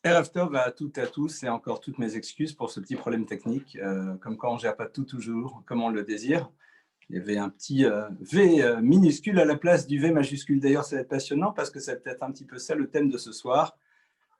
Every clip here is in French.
Erev Tov à toutes et à tous et encore toutes mes excuses pour ce petit problème technique. Comme quand on ne gère pas tout toujours comme on le désire. Il y avait un petit V minuscule à la place du V majuscule. D'ailleurs, ça va être passionnant parce que c'est peut-être un petit peu ça le thème de ce soir.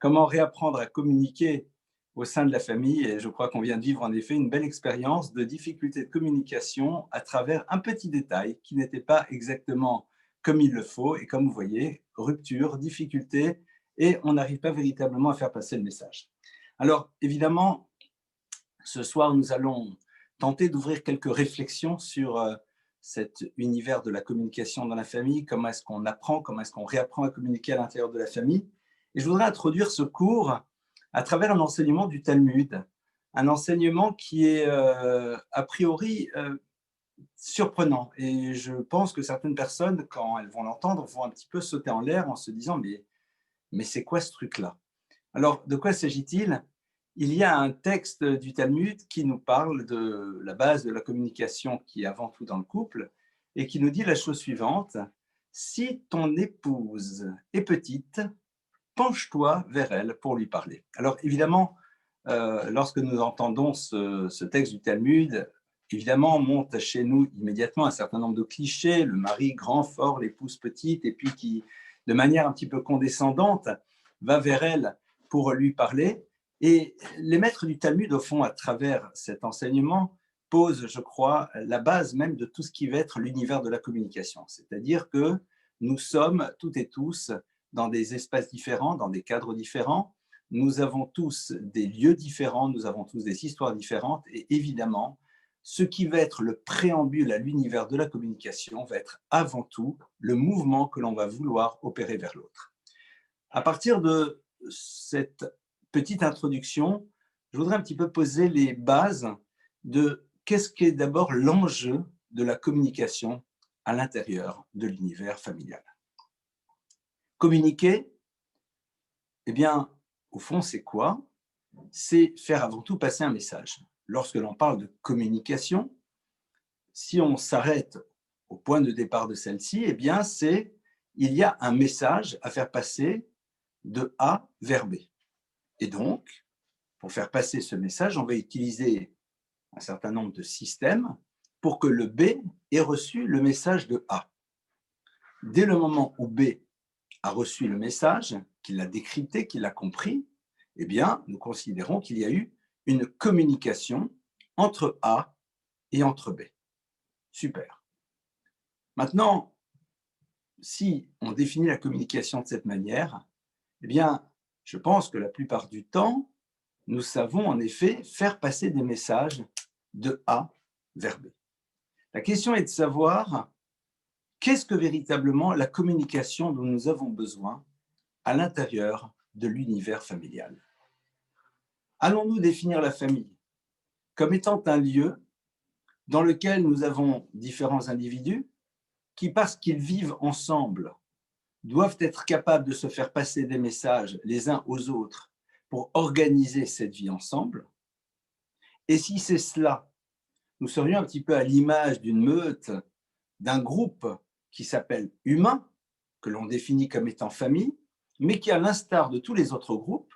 Comment réapprendre à communiquer au sein de la famille. Et je crois qu'on vient de vivre en effet une belle expérience de difficulté de communication à travers un petit détail qui n'était pas exactement comme il le faut. Et comme vous voyez, rupture, difficulté, et on n'arrive pas véritablement à faire passer le message. Alors, évidemment, ce soir, nous allons tenter d'ouvrir quelques réflexions sur cet univers de la communication dans la famille, comment est-ce qu'on apprend, comment est-ce qu'on réapprend à communiquer à l'intérieur de la famille. Et je voudrais introduire ce cours à travers un enseignement du Talmud, un enseignement qui est a priori surprenant. Et je pense que certaines personnes, quand elles vont l'entendre, vont un petit peu sauter en l'air en se disant mais c'est quoi ce truc-là? Alors, de quoi s'agit-il? Il y a un texte du Talmud qui nous parle de la base de la communication qui est avant tout dans le couple et qui nous dit la chose suivante: si ton épouse est petite, penche-toi vers elle pour lui parler. Alors évidemment, lorsque nous entendons ce texte du Talmud, évidemment, monte chez nous immédiatement un certain nombre de clichés, le mari grand, fort, l'épouse petite, et puis qui, de manière un petit peu condescendante, va vers elle pour lui parler. Et les maîtres du Talmud, au fond, à travers cet enseignement, posent, je crois, la base même de tout ce qui va être l'univers de la communication. C'est-à-dire que nous sommes toutes et tous dans des espaces différents, dans des cadres différents. Nous avons tous des lieux différents, nous avons tous des histoires différentes, et évidemment, ce qui va être le préambule à l'univers de la communication va être avant tout le mouvement que l'on va vouloir opérer vers l'autre. À partir de cette petite introduction, je voudrais un petit peu poser les bases de qu'est-ce qu'est d'abord l'enjeu de la communication à l'intérieur de l'univers familial. Communiquer, eh bien, au fond, c'est quoi? C'est faire avant tout passer un message. Lorsque l'on parle de communication, si on s'arrête au point de départ de celle-ci, eh bien, il y a un message à faire passer de A vers B. Et donc, pour faire passer ce message, on va utiliser un certain nombre de systèmes pour que le B ait reçu le message de A. Dès le moment où B a reçu le message, qu'il l'a décrypté, qu'il l'a compris, eh bien, nous considérons qu'il y a eu une communication entre A et entre B. Super. Maintenant, si on définit la communication de cette manière, eh bien, je pense que la plupart du temps, nous savons en effet faire passer des messages de A vers B. La question est de savoir qu'est-ce que véritablement la communication dont nous avons besoin à l'intérieur de l'univers familial. Allons-nous définir la famille comme étant un lieu dans lequel nous avons différents individus qui, parce qu'ils vivent ensemble, doivent être capables de se faire passer des messages les uns aux autres pour organiser cette vie ensemble? Et si c'est cela, nous serions un petit peu à l'image d'une meute, d'un groupe qui s'appelle humain, que l'on définit comme étant famille, mais qui, à l'instar de tous les autres groupes,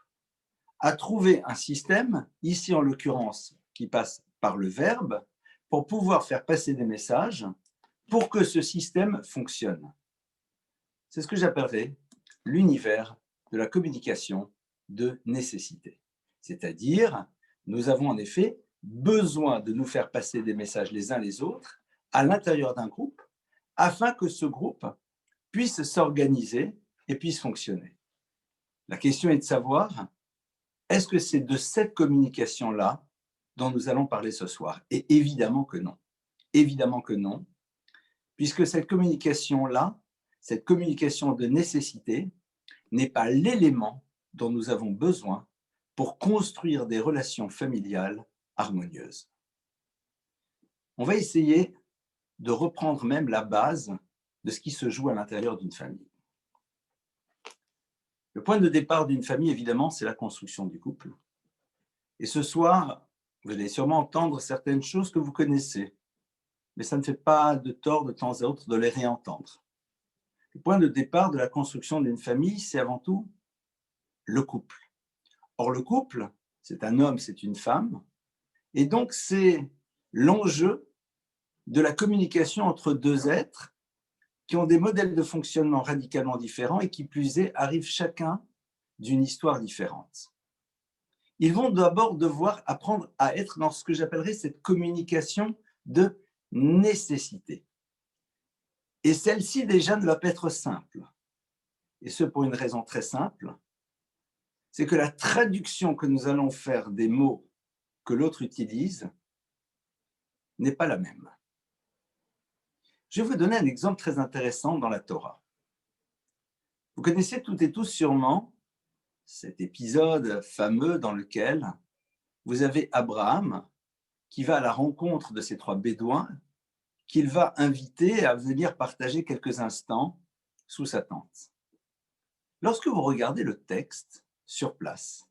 a trouvé un système, ici en l'occurrence, qui passe par le verbe, pour pouvoir faire passer des messages pour que ce système fonctionne. C'est ce que j'appellerais l'univers de la communication de nécessité. C'est-à-dire, nous avons en effet besoin de nous faire passer des messages les uns les autres à l'intérieur d'un groupe afin que ce groupe puisse s'organiser et puisse fonctionner. La question est de savoir, est-ce que c'est de cette communication-là dont nous allons parler ce soir? Et évidemment que non. Évidemment que non, puisque cette communication-là, cette communication de nécessité, n'est pas l'élément dont nous avons besoin pour construire des relations familiales harmonieuses. On va essayer de reprendre même la base de ce qui se joue à l'intérieur d'une famille. Le point de départ d'une famille, évidemment, c'est la construction du couple. Et ce soir, vous allez sûrement entendre certaines choses que vous connaissez, mais ça ne fait pas de tort de temps à autre de les réentendre. Le point de départ de la construction d'une famille, c'est avant tout le couple. Or, le couple, c'est un homme, c'est une femme, et donc c'est l'enjeu de la communication entre deux êtres qui ont des modèles de fonctionnement radicalement différents et qui plus est arrivent chacun d'une histoire différente. Ils vont d'abord devoir apprendre à être dans ce que j'appellerais cette communication de nécessité. Et celle-ci déjà ne va pas être simple. Et ce pour une raison très simple, c'est que la traduction que nous allons faire des mots que l'autre utilise n'est pas la même. Je vais vous donner un exemple très intéressant dans la Torah. Vous connaissez toutes et tous sûrement cet épisode fameux dans lequel vous avez Abraham qui va à la rencontre de ces trois bédouins qu'il va inviter à venir partager quelques instants sous sa tente. Lorsque vous regardez le texte sur place,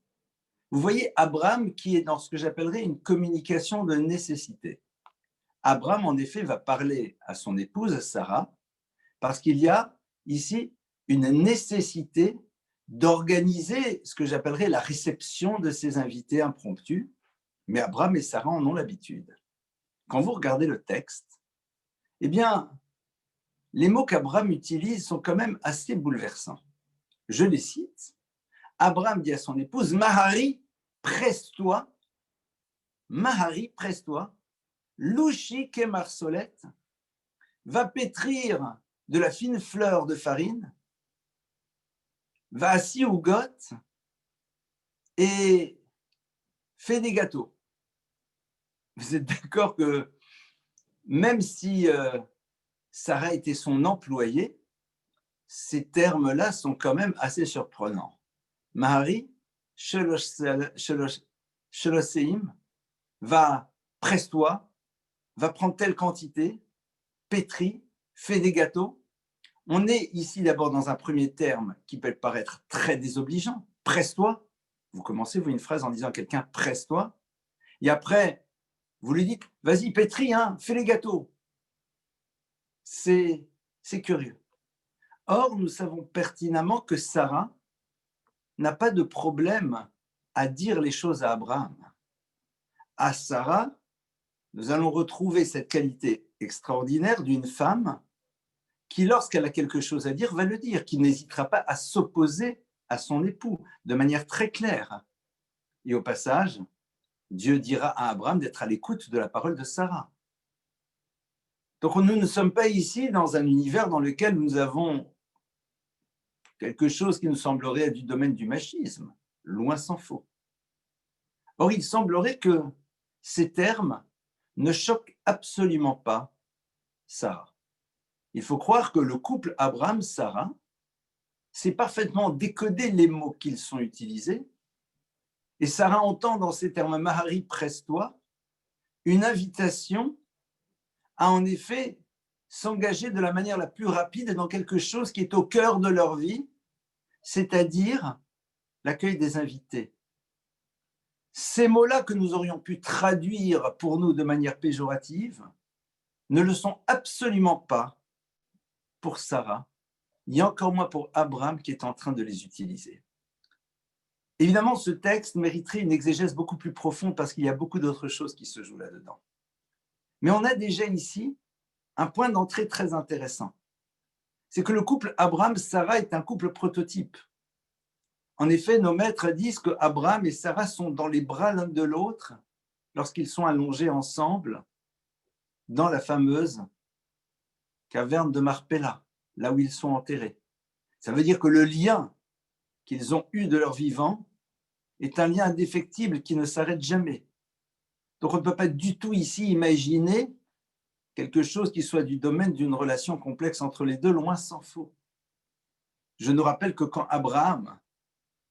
vous voyez Abraham qui est dans ce que j'appellerais une communication de nécessité. Abraham, en effet, va parler à son épouse Sarah parce qu'il y a ici une nécessité d'organiser ce que j'appellerais la réception de ces invités impromptus, mais Abraham et Sarah en ont l'habitude. Quand vous regardez le texte, eh bien, les mots qu'Abraham utilise sont quand même assez bouleversants. Je les cite. Abraham dit à son épouse, Mahari, presse-toi, louchi kemarsolette, va pétrir de la fine fleur de farine, va assis au goth et fait des gâteaux. Vous êtes d'accord que même si Sarah était son employée, ces termes-là sont quand même assez surprenants. Mahari, Sholoseim, va, presse-toi, va prendre telle quantité, pétrit, fait des gâteaux. On est ici d'abord dans un premier terme qui peut paraître très désobligeant. Presse-toi. Vous commencez une phrase en disant à quelqu'un presse-toi. Et après, vous lui dites vas-y, pétris, hein, fais les gâteaux. C'est curieux. Or, nous savons pertinemment que Sarah n'a pas de problème à dire les choses à Abraham. À Sarah, nous allons retrouver cette qualité extraordinaire d'une femme qui, lorsqu'elle a quelque chose à dire, va le dire, qui n'hésitera pas à s'opposer à son époux de manière très claire. Et au passage, Dieu dira à Abraham d'être à l'écoute de la parole de Sarah. Donc nous ne sommes pas ici dans un univers dans lequel nous avons quelque chose qui nous semblerait du domaine du machisme, loin s'en faut. Or, il semblerait que ces termes ne choquent absolument pas Sarah. Il faut croire que le couple Abraham-Sarah sait parfaitement décoder les mots qu'ils sont utilisés, et Sarah entend dans ces termes Mahari, presse-toi, une invitation à en effet s'engager de la manière la plus rapide dans quelque chose qui est au cœur de leur vie, c'est-à-dire l'accueil des invités. Ces mots-là que nous aurions pu traduire pour nous de manière péjorative ne le sont absolument pas pour Sarah, et encore moins pour Abraham qui est en train de les utiliser. Évidemment, ce texte mériterait une exégèse beaucoup plus profonde parce qu'il y a beaucoup d'autres choses qui se jouent là-dedans. Mais on a déjà ici un point d'entrée très intéressant. C'est que le couple Abraham-Sarah est un couple prototype. En effet, nos maîtres disent que Abraham et Sarah sont dans les bras l'un de l'autre lorsqu'ils sont allongés ensemble dans la fameuse caverne de Marpella, là où ils sont enterrés. Ça veut dire que le lien qu'ils ont eu de leur vivant est un lien indéfectible qui ne s'arrête jamais. Donc on ne peut pas du tout ici imaginer quelque chose qui soit du domaine d'une relation complexe entre les deux, loin s'en faut. Je nous rappelle que quand Abraham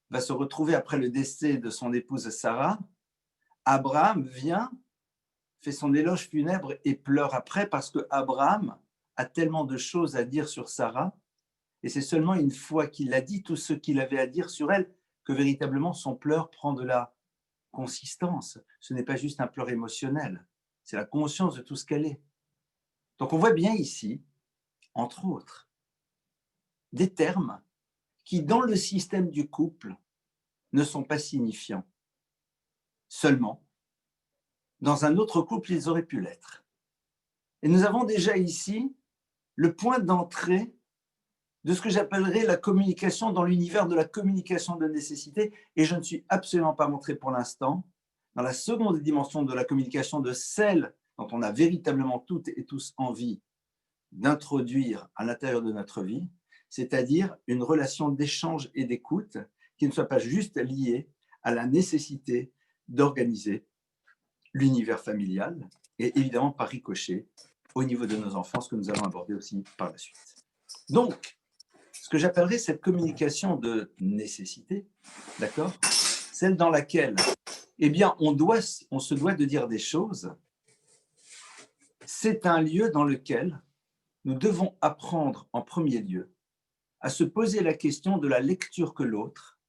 va se retrouver après le décès de son épouse Sarah, Abraham vient, fait son éloge funèbre et pleure après parce que Abraham a tellement de choses à dire sur Sarah, et c'est seulement une fois qu'il a dit tout ce qu'il avait à dire sur elle que véritablement son pleur prend de la consistance. Ce n'est pas juste un pleur émotionnel, c'est la conscience de tout ce qu'elle est. Donc on voit bien ici, entre autres, des termes qui, dans le système du couple, ne sont pas signifiants. Seulement, dans un autre couple, ils auraient pu l'être. Et nous avons déjà ici le point d'entrée de ce que j'appellerais la communication dans l'univers de la communication de nécessité. Et je ne suis absolument pas montré pour l'instant dans la seconde dimension de la communication, de celle dont on a véritablement toutes et tous envie d'introduire à l'intérieur de notre vie, c'est-à-dire une relation d'échange et d'écoute qui ne soit pas juste liée à la nécessité d'organiser l'univers familial et évidemment par ricochet au niveau de nos enfants, ce que nous allons aborder aussi par la suite. Donc, ce que j'appellerais cette communication de nécessité, d'accord, celle dans laquelle, eh bien, on se doit de dire des choses, c'est un lieu dans lequel nous devons apprendre en premier lieu à se poser la question de la lecture que l'autre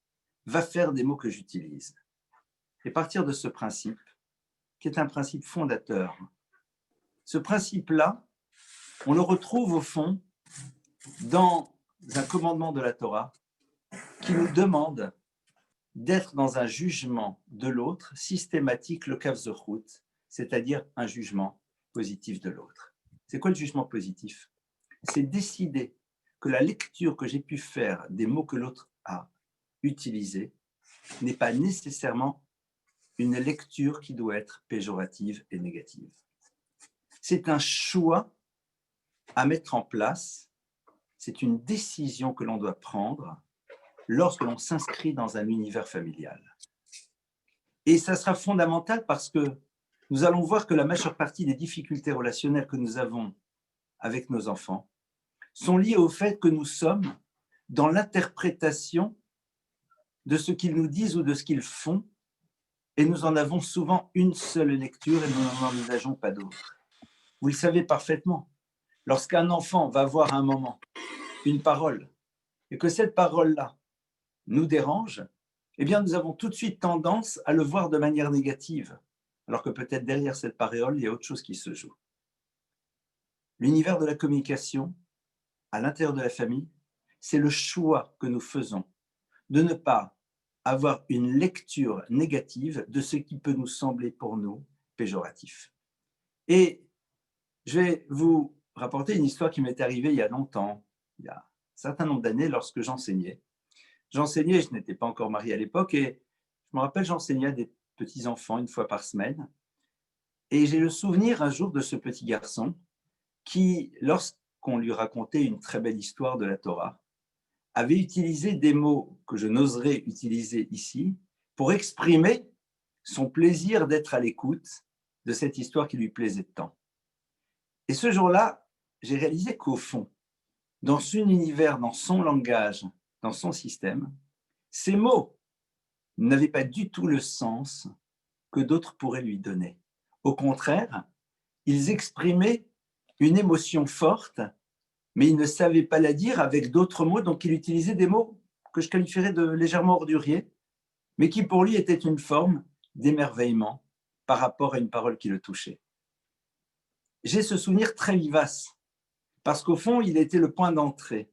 va faire des mots que j'utilise. Et partir de ce principe, qui est un principe fondateur, ce principe-là, on le retrouve au fond dans un commandement de la Torah qui nous demande d'être dans un jugement de l'autre systématique, le kav zechut, c'est-à-dire un jugement positif de l'autre. C'est quoi le jugement positif? C'est décider que la lecture que j'ai pu faire des mots que l'autre a utilisés n'est pas nécessairement une lecture qui doit être péjorative et négative. C'est un choix à mettre en place, c'est une décision que l'on doit prendre lorsque l'on s'inscrit dans un univers familial. Et ça sera fondamental parce que nous allons voir que la majeure partie des difficultés relationnelles que nous avons avec nos enfants sont liées au fait que nous sommes dans l'interprétation de ce qu'ils nous disent ou de ce qu'ils font, et nous en avons souvent une seule lecture et nous n'en envisageons pas d'autre. Vous le savez parfaitement, lorsqu'un enfant va voir à un moment une parole et que cette parole-là nous dérange, eh bien nous avons tout de suite tendance à le voir de manière négative, alors que peut-être derrière cette parole, il y a autre chose qui se joue. L'univers de la communication, à l'intérieur de la famille, c'est le choix que nous faisons de ne pas avoir une lecture négative de ce qui peut nous sembler pour nous péjoratif. Et je vais vous rapporter une histoire qui m'est arrivée il y a longtemps, il y a un certain nombre d'années, lorsque j'enseignais. J'enseignais, je n'étais pas encore marié à l'époque, et je me rappelle, j'enseignais à des petits-enfants une fois par semaine. Et j'ai le souvenir un jour de ce petit garçon qui, lorsqu'on lui racontait une très belle histoire de la Torah, avait utilisé des mots que je n'oserais utiliser ici pour exprimer son plaisir d'être à l'écoute de cette histoire qui lui plaisait tant. Et ce jour-là, j'ai réalisé qu'au fond, dans son univers, dans son langage, dans son système, ces mots n'avaient pas du tout le sens que d'autres pourraient lui donner. Au contraire, ils exprimaient une émotion forte, mais il ne savait pas la dire avec d'autres mots, donc il utilisait des mots que je qualifierais de légèrement orduriers, mais qui pour lui étaient une forme d'émerveillement par rapport à une parole qui le touchait. J'ai ce souvenir très vivace, parce qu'au fond, il était le point d'entrée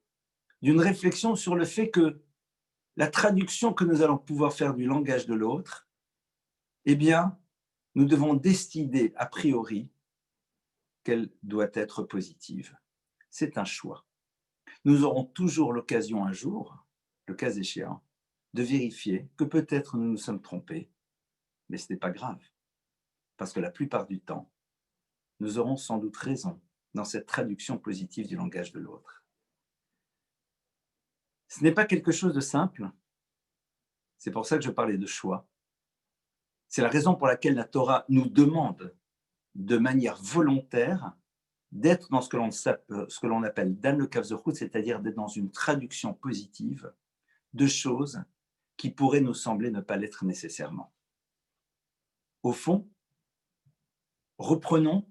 d'une réflexion sur le fait que la traduction que nous allons pouvoir faire du langage de l'autre, eh bien, nous devons décider a priori qu'elle doit être positive. C'est un choix. Nous aurons toujours l'occasion un jour, le cas échéant, de vérifier que peut-être nous nous sommes trompés, mais ce n'est pas grave, parce que la plupart du temps, nous aurons sans doute raison dans cette traduction positive du langage de l'autre. Ce n'est pas quelque chose de simple, c'est pour ça que je parlais de choix. C'est la raison pour laquelle la Torah nous demande de manière volontaire d'être dans ce que l'on appelle Dan le kav zechut, c'est-à-dire d'être dans une traduction positive de choses qui pourraient nous sembler ne pas l'être nécessairement. Au fond, reprenons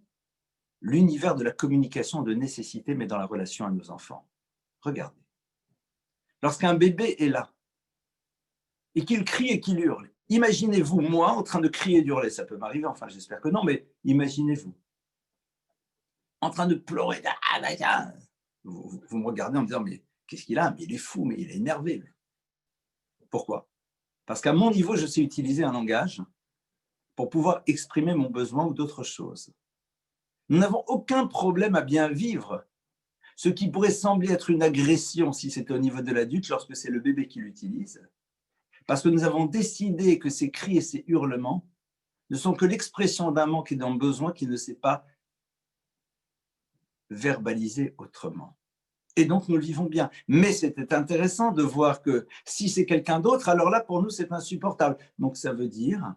l'univers de la communication de nécessité, mais dans la relation à nos enfants. Regardez. Lorsqu'un bébé est là et qu'il crie et qu'il hurle, imaginez-vous, moi, en train de crier et d'hurler, ça peut m'arriver, enfin j'espère que non, mais imaginez-vous, en train de pleurer, vous me regardez en me disant, mais qu'est-ce qu'il a? Mais il est fou, mais il est énervé. Pourquoi? Parce qu'à mon niveau, je sais utiliser un langage pour pouvoir exprimer mon besoin ou d'autres choses. Nous n'avons aucun problème à bien vivre ce qui pourrait sembler être une agression si c'est au niveau de l'adulte lorsque c'est le bébé qui l'utilise, parce que nous avons décidé que ces cris et ces hurlements ne sont que l'expression d'un manque et d'un besoin qui ne s'est pas verbalisé autrement. Et donc, nous le vivons bien. Mais c'était intéressant de voir que si c'est quelqu'un d'autre, alors là, pour nous, c'est insupportable. Donc, ça veut dire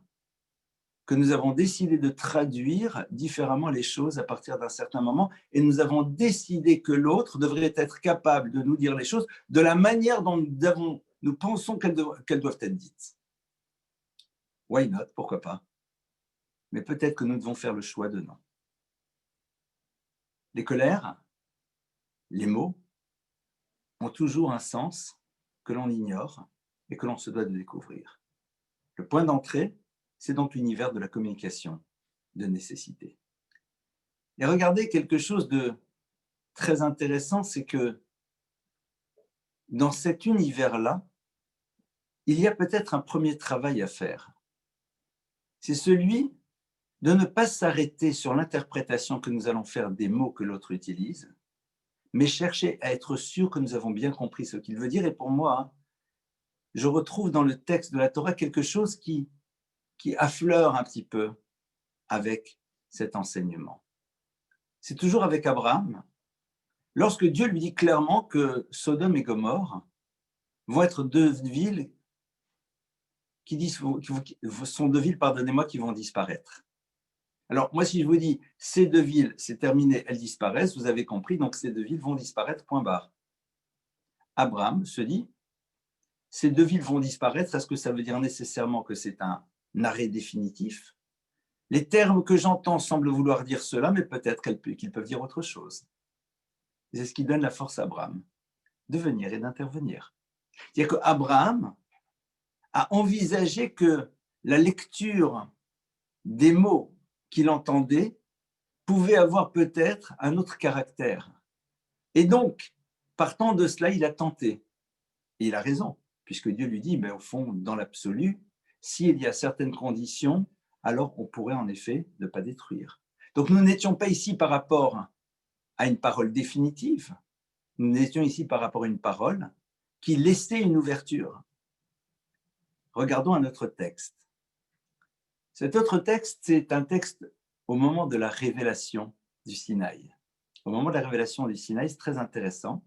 que nous avons décidé de traduire différemment les choses à partir d'un certain moment et nous avons décidé que l'autre devrait être capable de nous dire les choses de la manière dont nous pensons qu'elles doivent être dites. Why not? Pourquoi pas? Mais peut-être que nous devons faire le choix de non. Les colères, les mots, ont toujours un sens que l'on ignore et que l'on se doit de découvrir. Le point d'entrée, c'est donc l'univers de la communication de nécessité. Et regardez quelque chose de très intéressant, c'est que dans cet univers-là, il y a peut-être un premier travail à faire. C'est celui de ne pas s'arrêter sur l'interprétation que nous allons faire des mots que l'autre utilise, mais chercher à être sûr que nous avons bien compris ce qu'il veut dire. Et pour moi, je retrouve dans le texte de la Torah quelque chose qui affleure un petit peu avec cet enseignement. C'est toujours avec Abraham, lorsque Dieu lui dit clairement que Sodome et Gomorrhe vont être deux villes sont deux villes, pardonnez-moi, qui vont disparaître. Alors, moi, si je vous dis ces deux villes, c'est terminé, elles disparaissent, vous avez compris, donc ces deux villes vont disparaître, point barre. Abraham se dit, ces deux villes vont disparaître, est-ce que ça veut dire nécessairement que c'est un arrêt définitif? Les termes que j'entends semblent vouloir dire cela, mais peut-être qu'ils peuvent dire autre chose. C'est ce qui donne la force à Abraham de venir et d'intervenir. C'est-à-dire qu'Abraham a envisagé que la lecture des mots qu'il entendait pouvait avoir peut-être un autre caractère. Et donc, partant de cela, il a tenté. Et il a raison, puisque Dieu lui dit, mais au fond, dans l'absolu, s'il y a certaines conditions, alors on pourrait en effet ne pas détruire. Donc nous n'étions pas ici par rapport à une parole définitive, nous étions ici par rapport à une parole qui laissait une ouverture. Regardons un autre texte. Cet autre texte, c'est un texte au moment de la révélation du Sinaï. Au moment de la révélation du Sinaï, c'est très intéressant.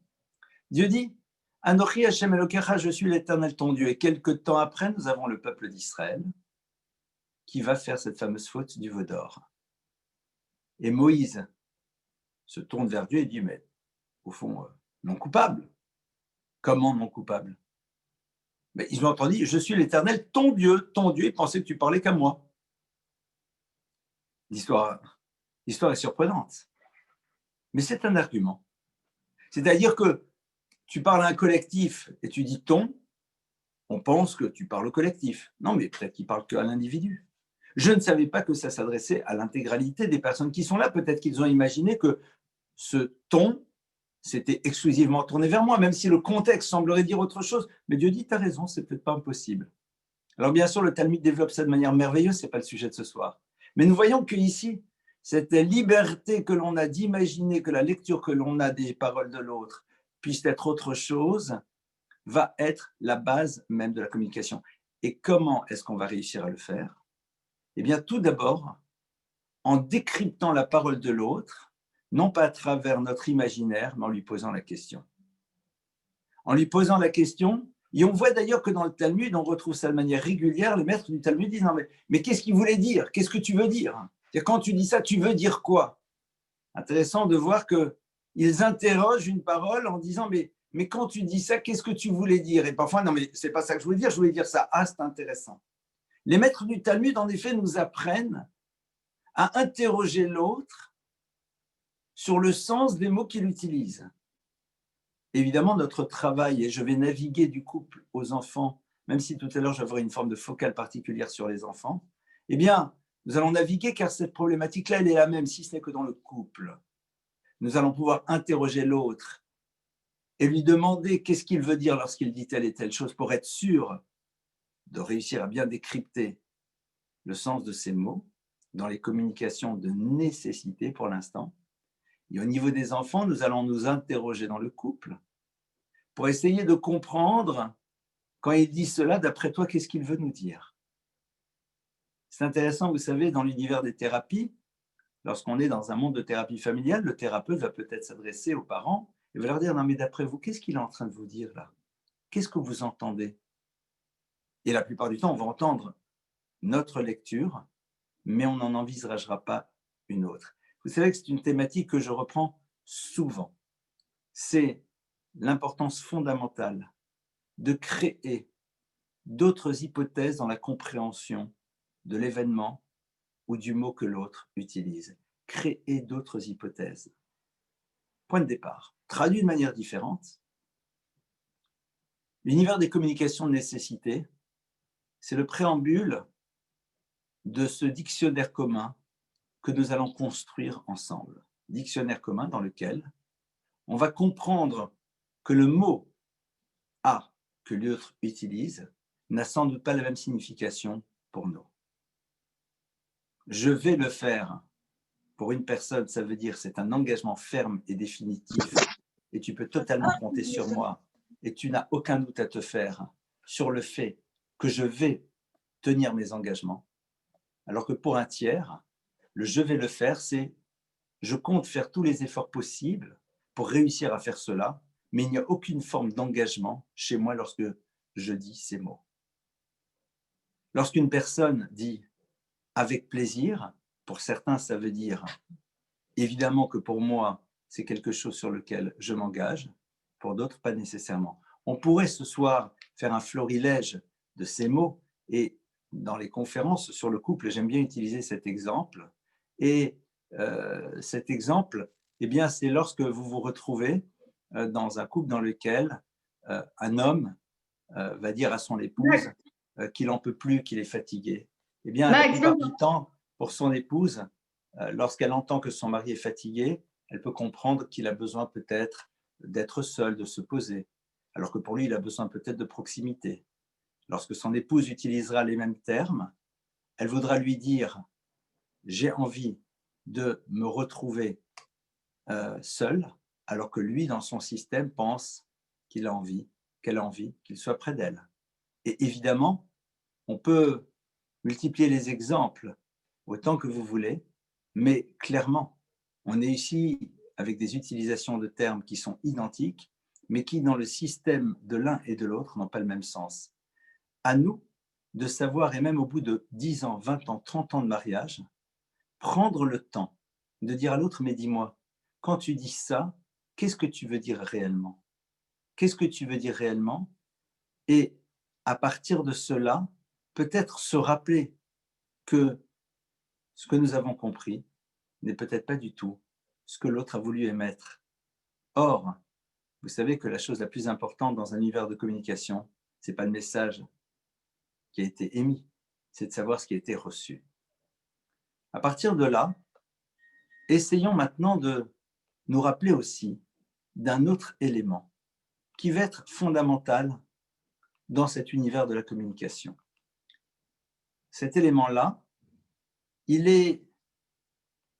Dieu dit, Anochi Hashem Elokecha, je suis l'Éternel ton Dieu. Et quelque temps après, nous avons le peuple d'Israël qui va faire cette fameuse faute du veau d'or. Et Moïse se tourne vers Dieu et dit, mais au fond, non coupable. Comment non coupable? Mais ils ont entendu, je suis l'Éternel ton Dieu, il pensait que tu parlais qu'à moi. L'histoire est surprenante. Mais c'est un argument. C'est-à-dire que tu parles à un collectif et tu dis ton, on pense que tu parles au collectif. Non, mais peut-être qu'il parle qu'à l'individu. Je ne savais pas que ça s'adressait à l'intégralité des personnes qui sont là. Peut-être qu'ils ont imaginé que ce ton, c'était exclusivement tourné vers moi, même si le contexte semblerait dire autre chose. Mais Dieu dit, tu as raison, c'est peut-être pas impossible. Alors bien sûr, le Talmud développe ça de manière merveilleuse, ce n'est pas le sujet de ce soir. Mais nous voyons qu'ici, cette liberté que l'on a d'imaginer que la lecture que l'on a des paroles de l'autre puisse être autre chose, va être la base même de la communication. Et comment est-ce qu'on va réussir à le faire? Eh bien, tout d'abord, en décryptant la parole de l'autre, non pas à travers notre imaginaire, mais en lui posant la question. En lui posant la question, et on voit d'ailleurs que dans le Talmud, on retrouve ça de manière régulière, le maître du Talmud dit, non mais qu'est-ce qu'il voulait dire? Qu'est-ce que tu veux dire? Et quand tu dis ça, tu veux dire quoi? Intéressant de voir qu'ils interrogent une parole en disant, mais quand tu dis ça, qu'est-ce que tu voulais dire? Et parfois, non, mais c'est pas ça que je voulais dire ça. Ah, c'est intéressant. Les maîtres du Talmud, en effet, nous apprennent à interroger l'autre sur le sens des mots qu'il utilise. Évidemment, notre travail, et je vais naviguer du couple aux enfants, même si tout à l'heure j'aurai une forme de focale particulière sur les enfants, eh bien, nous allons naviguer car cette problématique-là, elle est la même, si ce n'est que dans le couple. Nous allons pouvoir interroger l'autre et lui demander qu'est-ce qu'il veut dire lorsqu'il dit telle et telle chose pour être sûr de réussir à bien décrypter le sens de ces mots dans les communications de nécessité pour l'instant. Et au niveau des enfants, nous allons nous interroger dans le couple pour essayer de comprendre, quand il dit cela, d'après toi, qu'est-ce qu'il veut nous dire? C'est intéressant, vous savez, dans l'univers des thérapies, lorsqu'on est dans un monde de thérapie familiale, le thérapeute va peut-être s'adresser aux parents et va leur dire, non mais d'après vous, qu'est-ce qu'il est en train de vous dire là? Qu'est-ce que vous entendez? Et la plupart du temps, on va entendre notre lecture, mais on n'en envisagera pas une autre. Vous savez que c'est une thématique que je reprends souvent. C'est l'importance fondamentale de créer d'autres hypothèses dans la compréhension de l'événement ou du mot que l'autre utilise. Créer d'autres hypothèses. Point de départ. Traduit de manière différente, l'univers des communications de nécessité, c'est le préambule de ce dictionnaire commun que nous allons construire ensemble. Dictionnaire commun dans lequel on va comprendre que le mot « a » que l'autre utilise n'a sans doute pas la même signification pour nous. Je vais le faire, pour une personne, ça veut dire c'est un engagement ferme et définitif et tu peux totalement compter sur moi et tu n'as aucun doute à te faire sur le fait que je vais tenir mes engagements. Alors que pour un tiers, le « je vais le faire », c'est « je compte faire tous les efforts possibles pour réussir à faire cela », mais il n'y a aucune forme d'engagement chez moi lorsque je dis ces mots. Lorsqu'une personne dit « avec plaisir », pour certains, ça veut dire évidemment que pour moi, c'est quelque chose sur lequel je m'engage, pour d'autres, pas nécessairement. On pourrait ce soir faire un florilège de ces mots et dans les conférences sur le couple, j'aime bien utiliser cet exemple. Et cet exemple, eh bien, c'est lorsque vous vous retrouvez dans un couple dans lequel un homme va dire à son épouse qu'il n'en peut plus, qu'il est fatigué. Eh bien, la plupart du temps, pour son épouse, lorsqu'elle entend que son mari est fatigué, elle peut comprendre qu'il a besoin peut-être d'être seul, de se poser, alors que pour lui, il a besoin peut-être de proximité. Lorsque son épouse utilisera les mêmes termes, elle voudra lui dire « j'ai envie de me retrouver seul », alors que lui, dans son système, pense qu'il a envie, qu'elle a envie qu'il soit près d'elle. Et évidemment, on peut multiplier les exemples autant que vous voulez, mais clairement, on est ici avec des utilisations de termes qui sont identiques, mais qui, dans le système de l'un et de l'autre, n'ont pas le même sens. À nous de savoir, et même au bout de 10 ans, 20 ans, 30 ans de mariage, prendre le temps de dire à l'autre, mais dis-moi, quand tu dis ça, qu'est-ce que tu veux dire réellement? Qu'est-ce que tu veux dire réellement? Et à partir de cela, peut-être se rappeler que ce que nous avons compris n'est peut-être pas du tout ce que l'autre a voulu émettre. Or, vous savez que la chose la plus importante dans un univers de communication, ce n'est pas le message qui a été émis, c'est de savoir ce qui a été reçu. À partir de là, essayons maintenant de nous rappeler aussi d'un autre élément qui va être fondamental dans cet univers de la communication. Cet élément-là, il est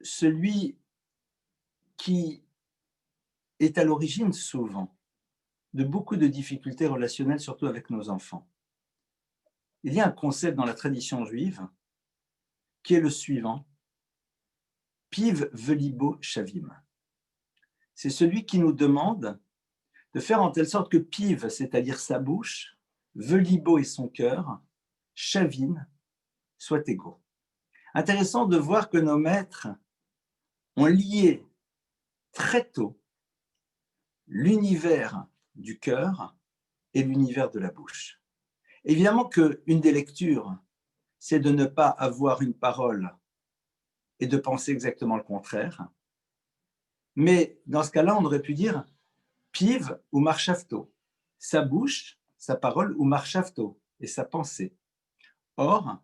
celui qui est à l'origine souvent de beaucoup de difficultés relationnelles, surtout avec nos enfants. Il y a un concept dans la tradition juive qui est le suivant, Piv velibo shavim. C'est celui qui nous demande de faire en telle sorte que Piv, c'est-à-dire sa bouche, velibo et son cœur, shavim, soient égaux. Intéressant de voir que nos maîtres ont lié très tôt l'univers du cœur et l'univers de la bouche. Évidemment qu'une des lectures, c'est de ne pas avoir une parole et de penser exactement le contraire. Mais dans ce cas-là, on aurait pu dire piv ou marchavto, sa bouche, sa parole ou marchavto, et sa pensée. Or,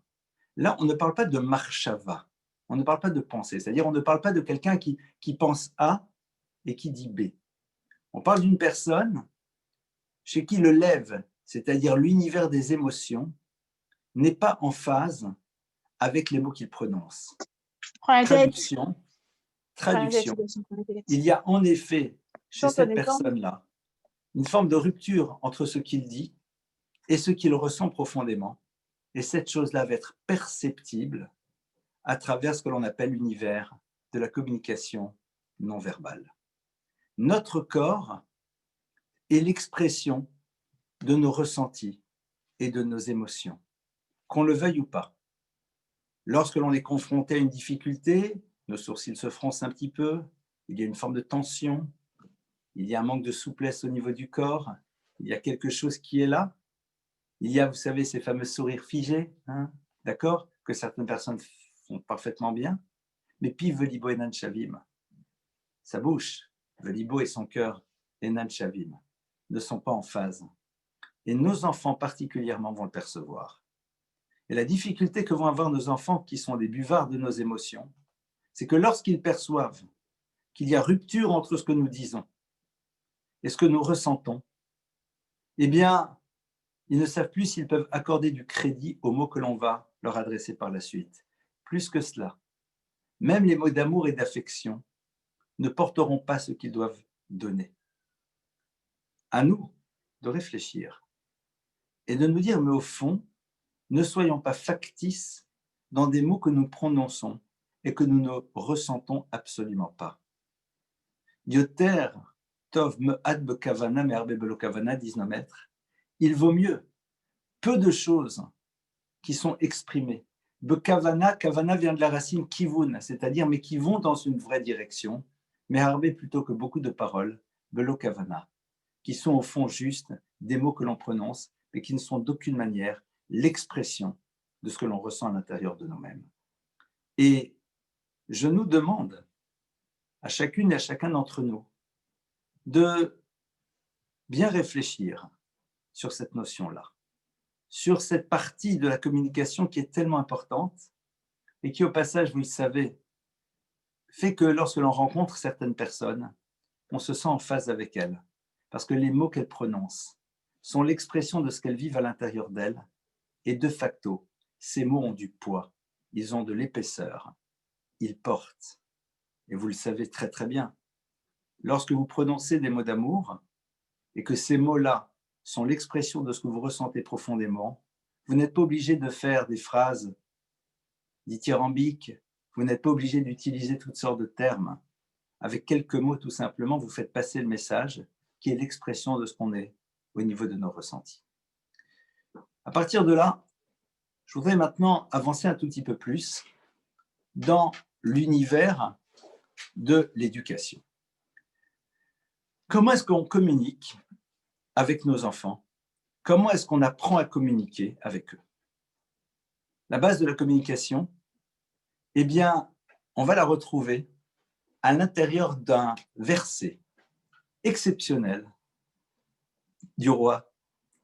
là, on ne parle pas de marchava, on ne parle pas de pensée, c'est-à-dire on ne parle pas de quelqu'un qui pense A et qui dit B. On parle d'une personne chez qui le lève, c'est-à-dire l'univers des émotions, n'est pas en phase avec les mots qu'il prononce. Traduction. Il y a en effet chez cette personne-là une forme de rupture entre ce qu'il dit et ce qu'il ressent profondément. Et cette chose-là va être perceptible à travers ce que l'on appelle l'univers de la communication non verbale. Notre corps est l'expression de nos ressentis et de nos émotions, qu'on le veuille ou pas. Lorsque l'on est confronté à une difficulté, nos sourcils se froncent un petit peu, il y a une forme de tension, il y a un manque de souplesse au niveau du corps, il y a quelque chose qui est là. Il y a, vous savez, ces fameux sourires figés, hein, d'accord, que certaines personnes font parfaitement bien, mais Piv Velibo Enan Shavim, sa bouche, Velibo et son cœur, Enan Shavim, ne sont pas en phase. Et nos enfants particulièrement vont le percevoir. Et la difficulté que vont avoir nos enfants, qui sont des buvards de nos émotions, c'est que lorsqu'ils perçoivent qu'il y a rupture entre ce que nous disons et ce que nous ressentons, eh bien, ils ne savent plus s'ils peuvent accorder du crédit aux mots que l'on va leur adresser par la suite. Plus que cela, même les mots d'amour et d'affection ne porteront pas ce qu'ils doivent donner. À nous de réfléchir et de nous dire, mais au fond, ne soyons pas factices dans des mots que nous prononçons et que nous ne ressentons absolument pas. Yoter tov me'at bekavana me'arbe belo kavana, disent nos maîtres. Il vaut mieux peu de choses qui sont exprimées. Bekavana, kavana vient de la racine kivun, c'est-à-dire mais qui vont dans une vraie direction, mais harbe plutôt que beaucoup de paroles, belo kavana, qui sont au fond juste des mots que l'on prononce, mais qui ne sont d'aucune manière l'expression de ce que l'on ressent à l'intérieur de nous-mêmes. Et je nous demande, à chacune et à chacun d'entre nous, de bien réfléchir sur cette notion-là, sur cette partie de la communication qui est tellement importante et qui, au passage, vous le savez, fait que lorsque l'on rencontre certaines personnes, on se sent en phase avec elles, parce que les mots qu'elles prononcent sont l'expression de ce qu'elles vivent à l'intérieur d'elles, et de facto, ces mots ont du poids, ils ont de l'épaisseur, ils portent. Et vous le savez très très bien, lorsque vous prononcez des mots d'amour, et que ces mots-là sont l'expression de ce que vous ressentez profondément, vous n'êtes pas obligé de faire des phrases dithyrambiques, vous n'êtes pas obligé d'utiliser toutes sortes de termes. Avec quelques mots, tout simplement, vous faites passer le message qui est l'expression de ce qu'on est au niveau de nos ressentis. À partir de là, je voudrais maintenant avancer un tout petit peu plus dans l'univers de l'éducation. Comment est-ce qu'on communique avec nos enfants? Comment est-ce qu'on apprend à communiquer avec eux? La base de la communication, eh bien, on va la retrouver à l'intérieur d'un verset exceptionnel du roi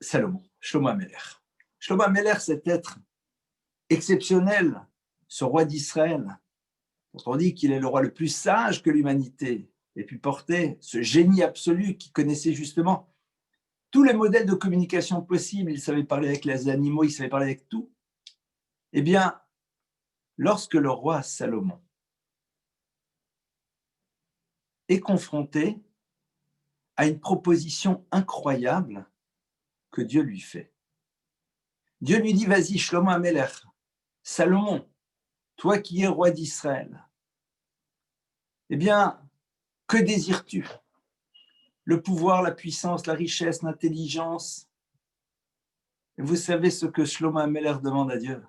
Salomon, Shlomo HaMelech. Shlomo HaMelech, cet être exceptionnel, ce roi d'Israël, dont on dit qu'il est le roi le plus sage que l'humanité ait pu porter, ce génie absolu qui connaissait justement tous les modèles de communication possibles, il savait parler avec les animaux, il savait parler avec tout. Eh bien, lorsque le roi Salomon est confronté à une proposition incroyable que Dieu lui fait. Dieu lui dit, vas-y, Shlomo HaMelech, Salomon, toi qui es roi d'Israël, eh bien, que désires-tu? Le pouvoir, la puissance, la richesse, l'intelligence. Et vous savez ce que Shlomo HaMelech demande à Dieu?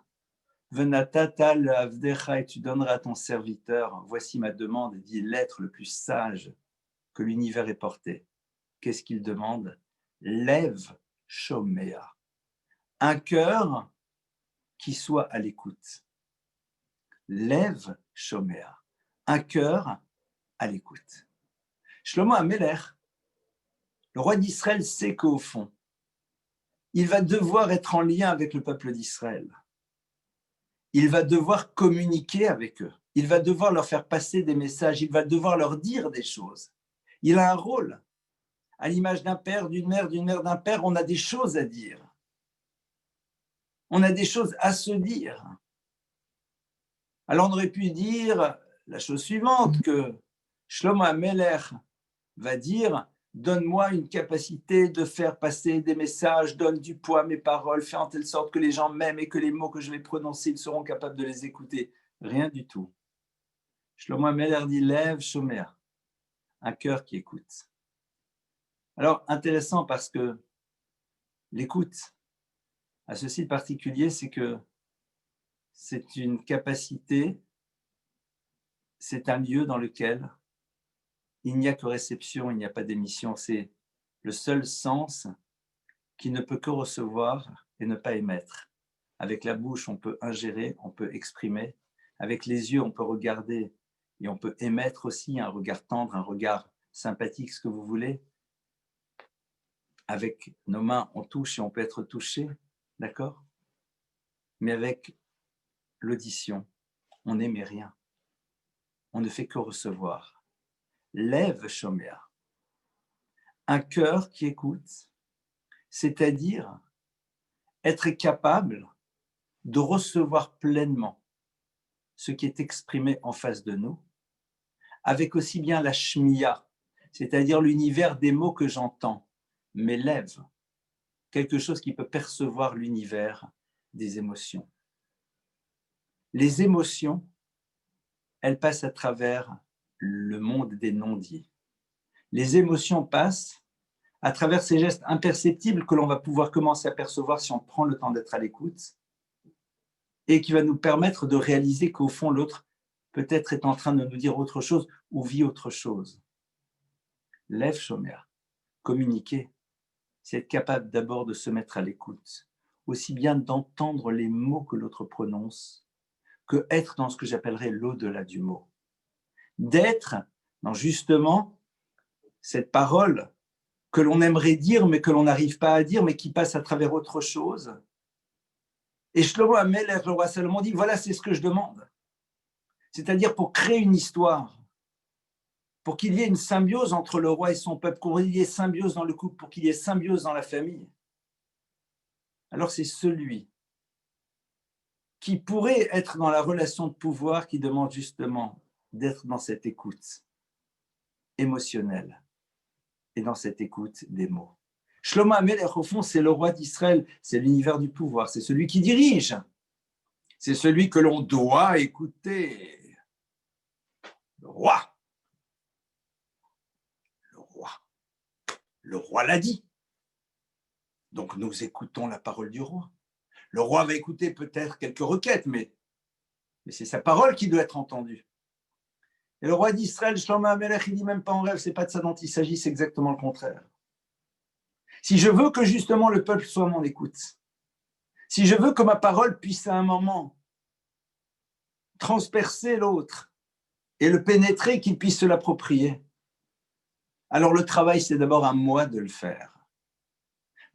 Venatata l'avdecha, et tu donneras à ton serviteur, voici ma demande, et dit l'être le plus sage que l'univers ait porté. Qu'est-ce qu'il demande? Lève Shomea, un cœur qui soit à l'écoute. Lève Shomea, un cœur à l'écoute. Shlomo HaMelech, le roi d'Israël, sait qu'au fond, il va devoir être en lien avec le peuple d'Israël. Il va devoir communiquer avec eux. Il va devoir leur faire passer des messages. Il va devoir leur dire des choses. Il a un rôle. À l'image d'un père, d'une mère, d'un père, on a des choses à dire. On a des choses à se dire. Alors on aurait pu dire la chose suivante, que Shlomo HaMelech va dire « Donne-moi une capacité de faire passer des messages, donne du poids à mes paroles, fais en telle sorte que les gens m'aiment et que les mots que je vais prononcer, ils seront capables de les écouter. » Rien du tout. Shlomo HaMelech dit « Lève Shomer », un cœur qui écoute. Alors, intéressant parce que l'écoute à ceci de particulier, c'est que c'est une capacité, c'est un lieu dans lequel il n'y a que réception, il n'y a pas d'émission. C'est le seul sens qui ne peut que recevoir et ne pas émettre. Avec la bouche, on peut ingérer, on peut exprimer. Avec les yeux, on peut regarder et on peut émettre aussi un regard tendre, un regard sympathique, ce que vous voulez. Avec nos mains, on touche et on peut être touché, d'accord? Mais avec l'audition, on n'émet rien. On ne fait que recevoir. Lève Shomer, un cœur qui écoute, c'est-à-dire être capable de recevoir pleinement ce qui est exprimé en face de nous, avec aussi bien la shmiya, c'est-à-dire l'univers des mots que j'entends, mes lèvres, quelque chose qui peut percevoir l'univers des émotions. Les émotions, elles passent à travers le monde des non-dits. Les émotions passent à travers ces gestes imperceptibles que l'on va pouvoir commencer à percevoir si on prend le temps d'être à l'écoute et qui va nous permettre de réaliser qu'au fond, l'autre peut-être est en train de nous dire autre chose ou vit autre chose. Lève Shomer, communiquer, c'est être capable d'abord de se mettre à l'écoute, aussi bien d'entendre les mots que l'autre prononce, que être dans ce que j'appellerais l'au-delà du mot. D'être dans justement cette parole que l'on aimerait dire, mais que l'on n'arrive pas à dire, mais qui passe à travers autre chose. Et Shlomo HaMelech, le roi Salomon, dit, voilà, c'est ce que je demande. C'est-à-dire pour créer une histoire, pour qu'il y ait une symbiose entre le roi et son peuple, pour qu'il y ait symbiose dans le couple, pour qu'il y ait symbiose dans la famille. Alors c'est celui qui pourrait être dans la relation de pouvoir qui demande justement d'être dans cette écoute émotionnelle et dans cette écoute des mots. Shlomo HaMelech, au fond, c'est le roi d'Israël, c'est l'univers du pouvoir, c'est celui qui dirige, c'est celui que l'on doit écouter. Le roi. Le roi l'a dit. Donc nous écoutons la parole du roi. Le roi va écouter peut-être quelques requêtes, mais c'est sa parole qui doit être entendue. Et le roi d'Israël, Shlomo HaMelech, il dit même pas en rêve, c'est pas de ça dont il s'agit, c'est exactement le contraire. Si je veux que justement le peuple soit à mon écoute, si je veux que ma parole puisse à un moment transpercer l'autre et le pénétrer, qu'il puisse se l'approprier, alors le travail, c'est d'abord à moi de le faire.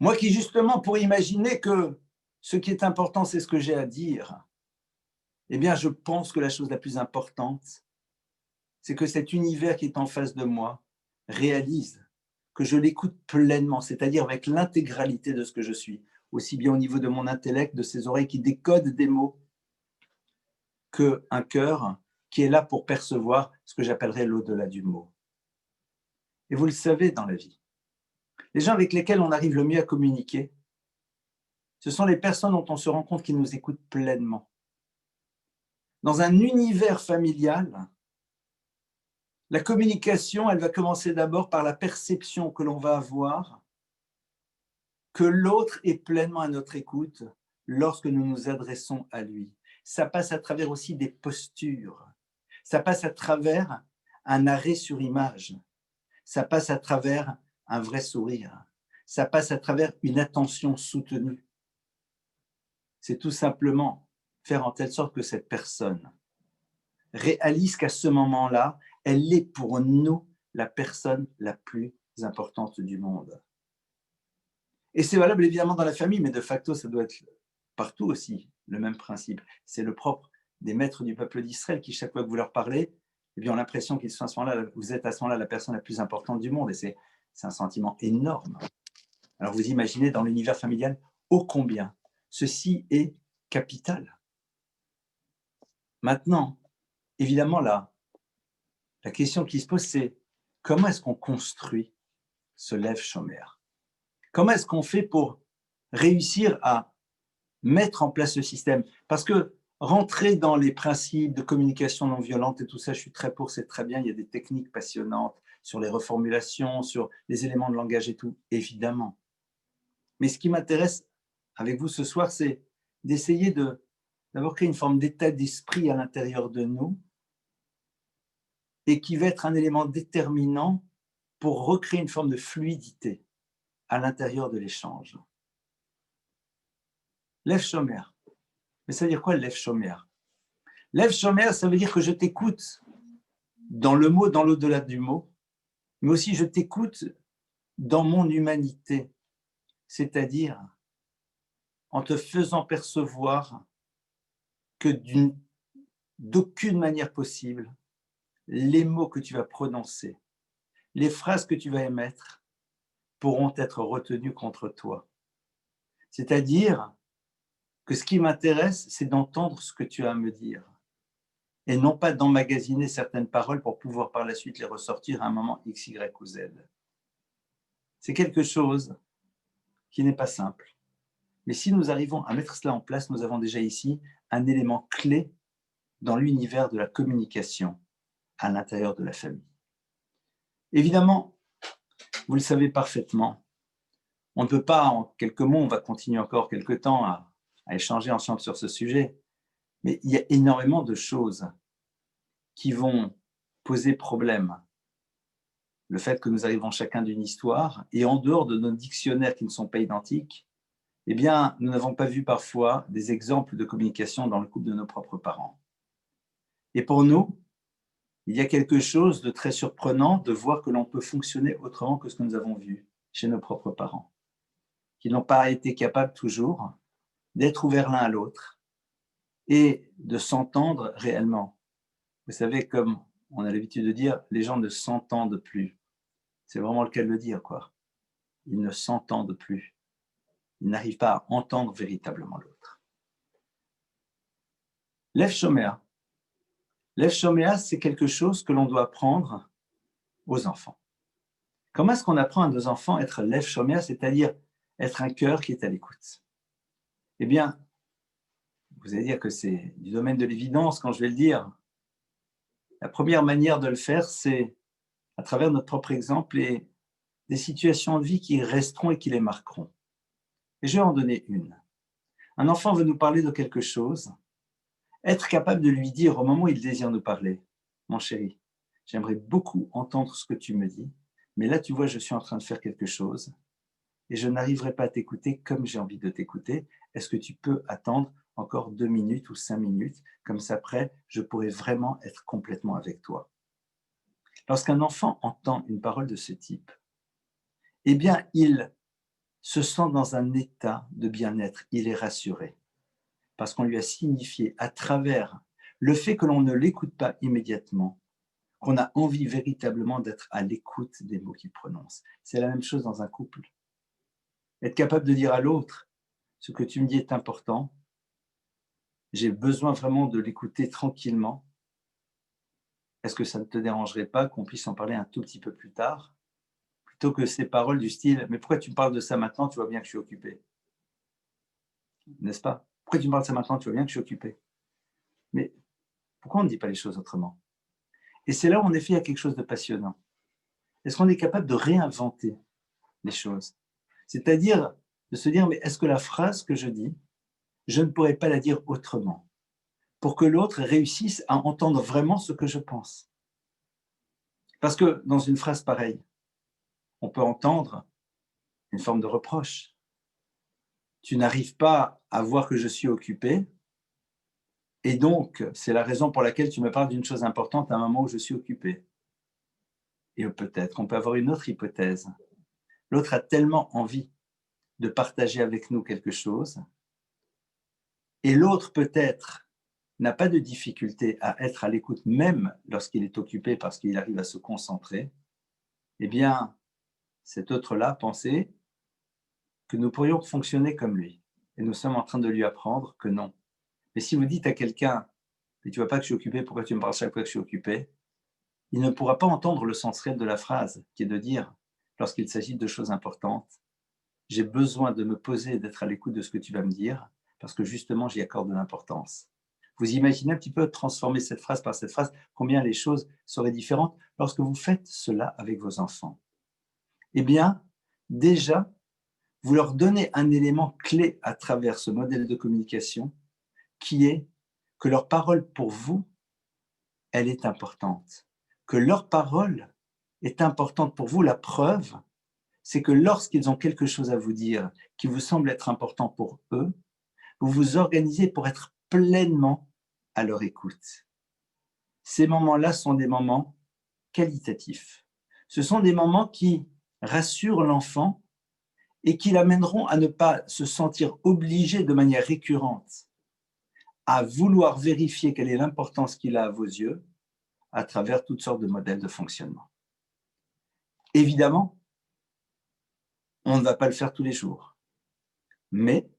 Moi qui justement pourrais imaginer que ce qui est important, c'est ce que j'ai à dire, eh bien je pense que la chose la plus importante, c'est que cet univers qui est en face de moi réalise que je l'écoute pleinement, c'est-à-dire avec l'intégralité de ce que je suis, aussi bien au niveau de mon intellect, de ses oreilles qui décodent des mots, qu'un cœur qui est là pour percevoir ce que j'appellerais l'au-delà du mot. Et vous le savez dans la vie, les gens avec lesquels on arrive le mieux à communiquer, ce sont les personnes dont on se rend compte qu'ils nous écoutent pleinement. Dans un univers familial, la communication, elle va commencer d'abord par la perception que l'on va avoir que l'autre est pleinement à notre écoute lorsque nous nous adressons à lui. Ça passe à travers aussi des postures. Ça passe à travers un arrêt sur image. Ça passe à travers un vrai sourire. Ça passe à travers une attention soutenue. C'est tout simplement faire en telle sorte que cette personne réalise qu'à ce moment-là, elle est pour nous la personne la plus importante du monde. Et c'est valable évidemment dans la famille, mais de facto, ça doit être partout aussi le même principe. C'est le propre des maîtres du peuple d'Israël qui, chaque fois que vous leur parlez, eh bien, ont l'impression qu'ils sont à ce moment-là, vous êtes à ce moment-là la personne la plus importante du monde. Et c'est un sentiment énorme. Alors vous imaginez dans l'univers familial ô combien Ceci est capital. Maintenant, évidemment, la question qui se pose, c'est comment est-ce qu'on construit ce Lev Shomer? Comment est-ce qu'on fait pour réussir à mettre en place ce système? Parce que rentrer dans les principes de communication non violente et tout ça, je suis très pour, c'est très bien, il y a des techniques passionnantes sur les reformulations, sur les éléments de langage et tout, évidemment. Mais ce qui m'intéresse avec vous ce soir, c'est d'essayer d'avoir créé une forme d'état d'esprit à l'intérieur de nous et qui va être un élément déterminant pour recréer une forme de fluidité à l'intérieur de l'échange. Lev Shomer. Mais ça veut dire quoi, Lev Shomer? Lev Shomer, ça veut dire que je t'écoute dans le mot, dans l'au-delà du mot, mais aussi je t'écoute dans mon humanité, c'est-à-dire en te faisant percevoir que d'aucune manière possible, les mots que tu vas prononcer, les phrases que tu vas émettre pourront être retenues contre toi. C'est-à-dire que ce qui m'intéresse, c'est d'entendre ce que tu as à me dire et non pas d'emmagasiner certaines paroles pour pouvoir par la suite les ressortir à un moment X, Y ou Z. C'est quelque chose qui n'est pas simple. Mais si nous arrivons à mettre cela en place, nous avons déjà ici un élément clé dans l'univers de la communication à l'intérieur de la famille. Évidemment, vous le savez parfaitement, on ne peut pas, en quelques mots, on va continuer encore quelques temps à échanger ensemble sur ce sujet, mais il y a énormément de choses qui vont poser problème. Le fait que nous arrivons chacun d'une histoire, et en dehors de nos dictionnaires qui ne sont pas identiques, eh bien, nous n'avons pas vu parfois des exemples de communication dans le couple de nos propres parents. Et pour nous, il y a quelque chose de très surprenant de voir que l'on peut fonctionner autrement que ce que nous avons vu chez nos propres parents, qui n'ont pas été capables toujours d'être ouverts l'un à l'autre et de s'entendre réellement. Vous savez, comme on a l'habitude de dire, les gens ne s'entendent plus. C'est vraiment le cas de le dire, quoi. Ils ne s'entendent plus. Ils n'arrivent pas à entendre véritablement l'autre. Lev Shomer. Lev Shomer, c'est quelque chose que l'on doit apprendre aux enfants. Comment est-ce qu'on apprend à nos enfants à être Lev Shomer, c'est-à-dire être un cœur qui est à l'écoute? Eh bien, vous allez dire que c'est du domaine de l'évidence quand je vais le dire. La première manière de le faire, c'est à travers notre propre exemple et des situations de vie qui resteront et qui les marqueront. Et je vais en donner une. Un enfant veut nous parler de quelque chose, être capable de lui dire au moment où il désire nous parler, mon chéri, j'aimerais beaucoup entendre ce que tu me dis, mais là tu vois, je suis en train de faire quelque chose et je n'arriverai pas à t'écouter comme j'ai envie de t'écouter. Est-ce que tu peux attendre encore 2 minutes ou 5 minutes? Comme ça, après, je pourrai vraiment être complètement avec toi. Lorsqu'un enfant entend une parole de ce type, eh bien, il se sent dans un état de bien-être, il est rassuré, parce qu'on lui a signifié à travers le fait que l'on ne l'écoute pas immédiatement, qu'on a envie véritablement d'être à l'écoute des mots qu'il prononce. C'est la même chose dans un couple. Être capable de dire à l'autre, ce que tu me dis est important, j'ai besoin vraiment de l'écouter tranquillement. Est-ce que ça ne te dérangerait pas qu'on puisse en parler un tout petit peu plus tard, plutôt que ces paroles du style « mais pourquoi tu me parles de ça maintenant, tu vois bien que je suis occupé ». N'est-ce pas? Pourquoi tu me parles de ça maintenant, tu vois bien que je suis occupé. Mais pourquoi on ne dit pas les choses autrement? Et c'est là où en effet il y a quelque chose de passionnant. Est-ce qu'on est capable de réinventer les choses? C'est-à-dire de se dire, mais est-ce que la phrase que je dis, je ne pourrais pas la dire autrement pour que l'autre réussisse à entendre vraiment ce que je pense? Parce que dans une phrase pareille, on peut entendre une forme de reproche. Tu n'arrives pas à voir que je suis occupé, et donc c'est la raison pour laquelle tu me parles d'une chose importante à un moment où je suis occupé. Et peut-être on peut avoir une autre hypothèse. L'autre a tellement envie de partager avec nous quelque chose, et l'autre peut-être n'a pas de difficulté à être à l'écoute même lorsqu'il est occupé parce qu'il arrive à se concentrer, eh bien, cet autre-là pensait que nous pourrions fonctionner comme lui. Et nous sommes en train de lui apprendre que non. Mais si vous dites à quelqu'un, mais tu ne vois pas que je suis occupé, pourquoi tu me parles chaque fois que je suis occupé? Il ne pourra pas entendre le sens réel de la phrase, qui est de dire, lorsqu'il s'agit de choses importantes, j'ai besoin de me poser et d'être à l'écoute de ce que tu vas me dire, parce que justement, j'y accorde de l'importance. Vous imaginez un petit peu transformer cette phrase par cette phrase, combien les choses seraient différentes lorsque vous faites cela avec vos enfants. Eh bien, déjà, vous leur donnez un élément clé à travers ce modèle de communication, qui est que leur parole pour vous, elle est importante. Que leur parole est importante pour vous. La preuve, c'est que lorsqu'ils ont quelque chose à vous dire qui vous semble être important pour eux, vous vous organisez pour être pleinement à leur écoute. Ces moments-là sont des moments qualitatifs. Ce sont des moments qui rassurent l'enfant et qui l'amèneront à ne pas se sentir obligé de manière récurrente à vouloir vérifier quelle est l'importance qu'il a à vos yeux à travers toutes sortes de modèles de fonctionnement. Évidemment, on ne va pas le faire tous les jours, mais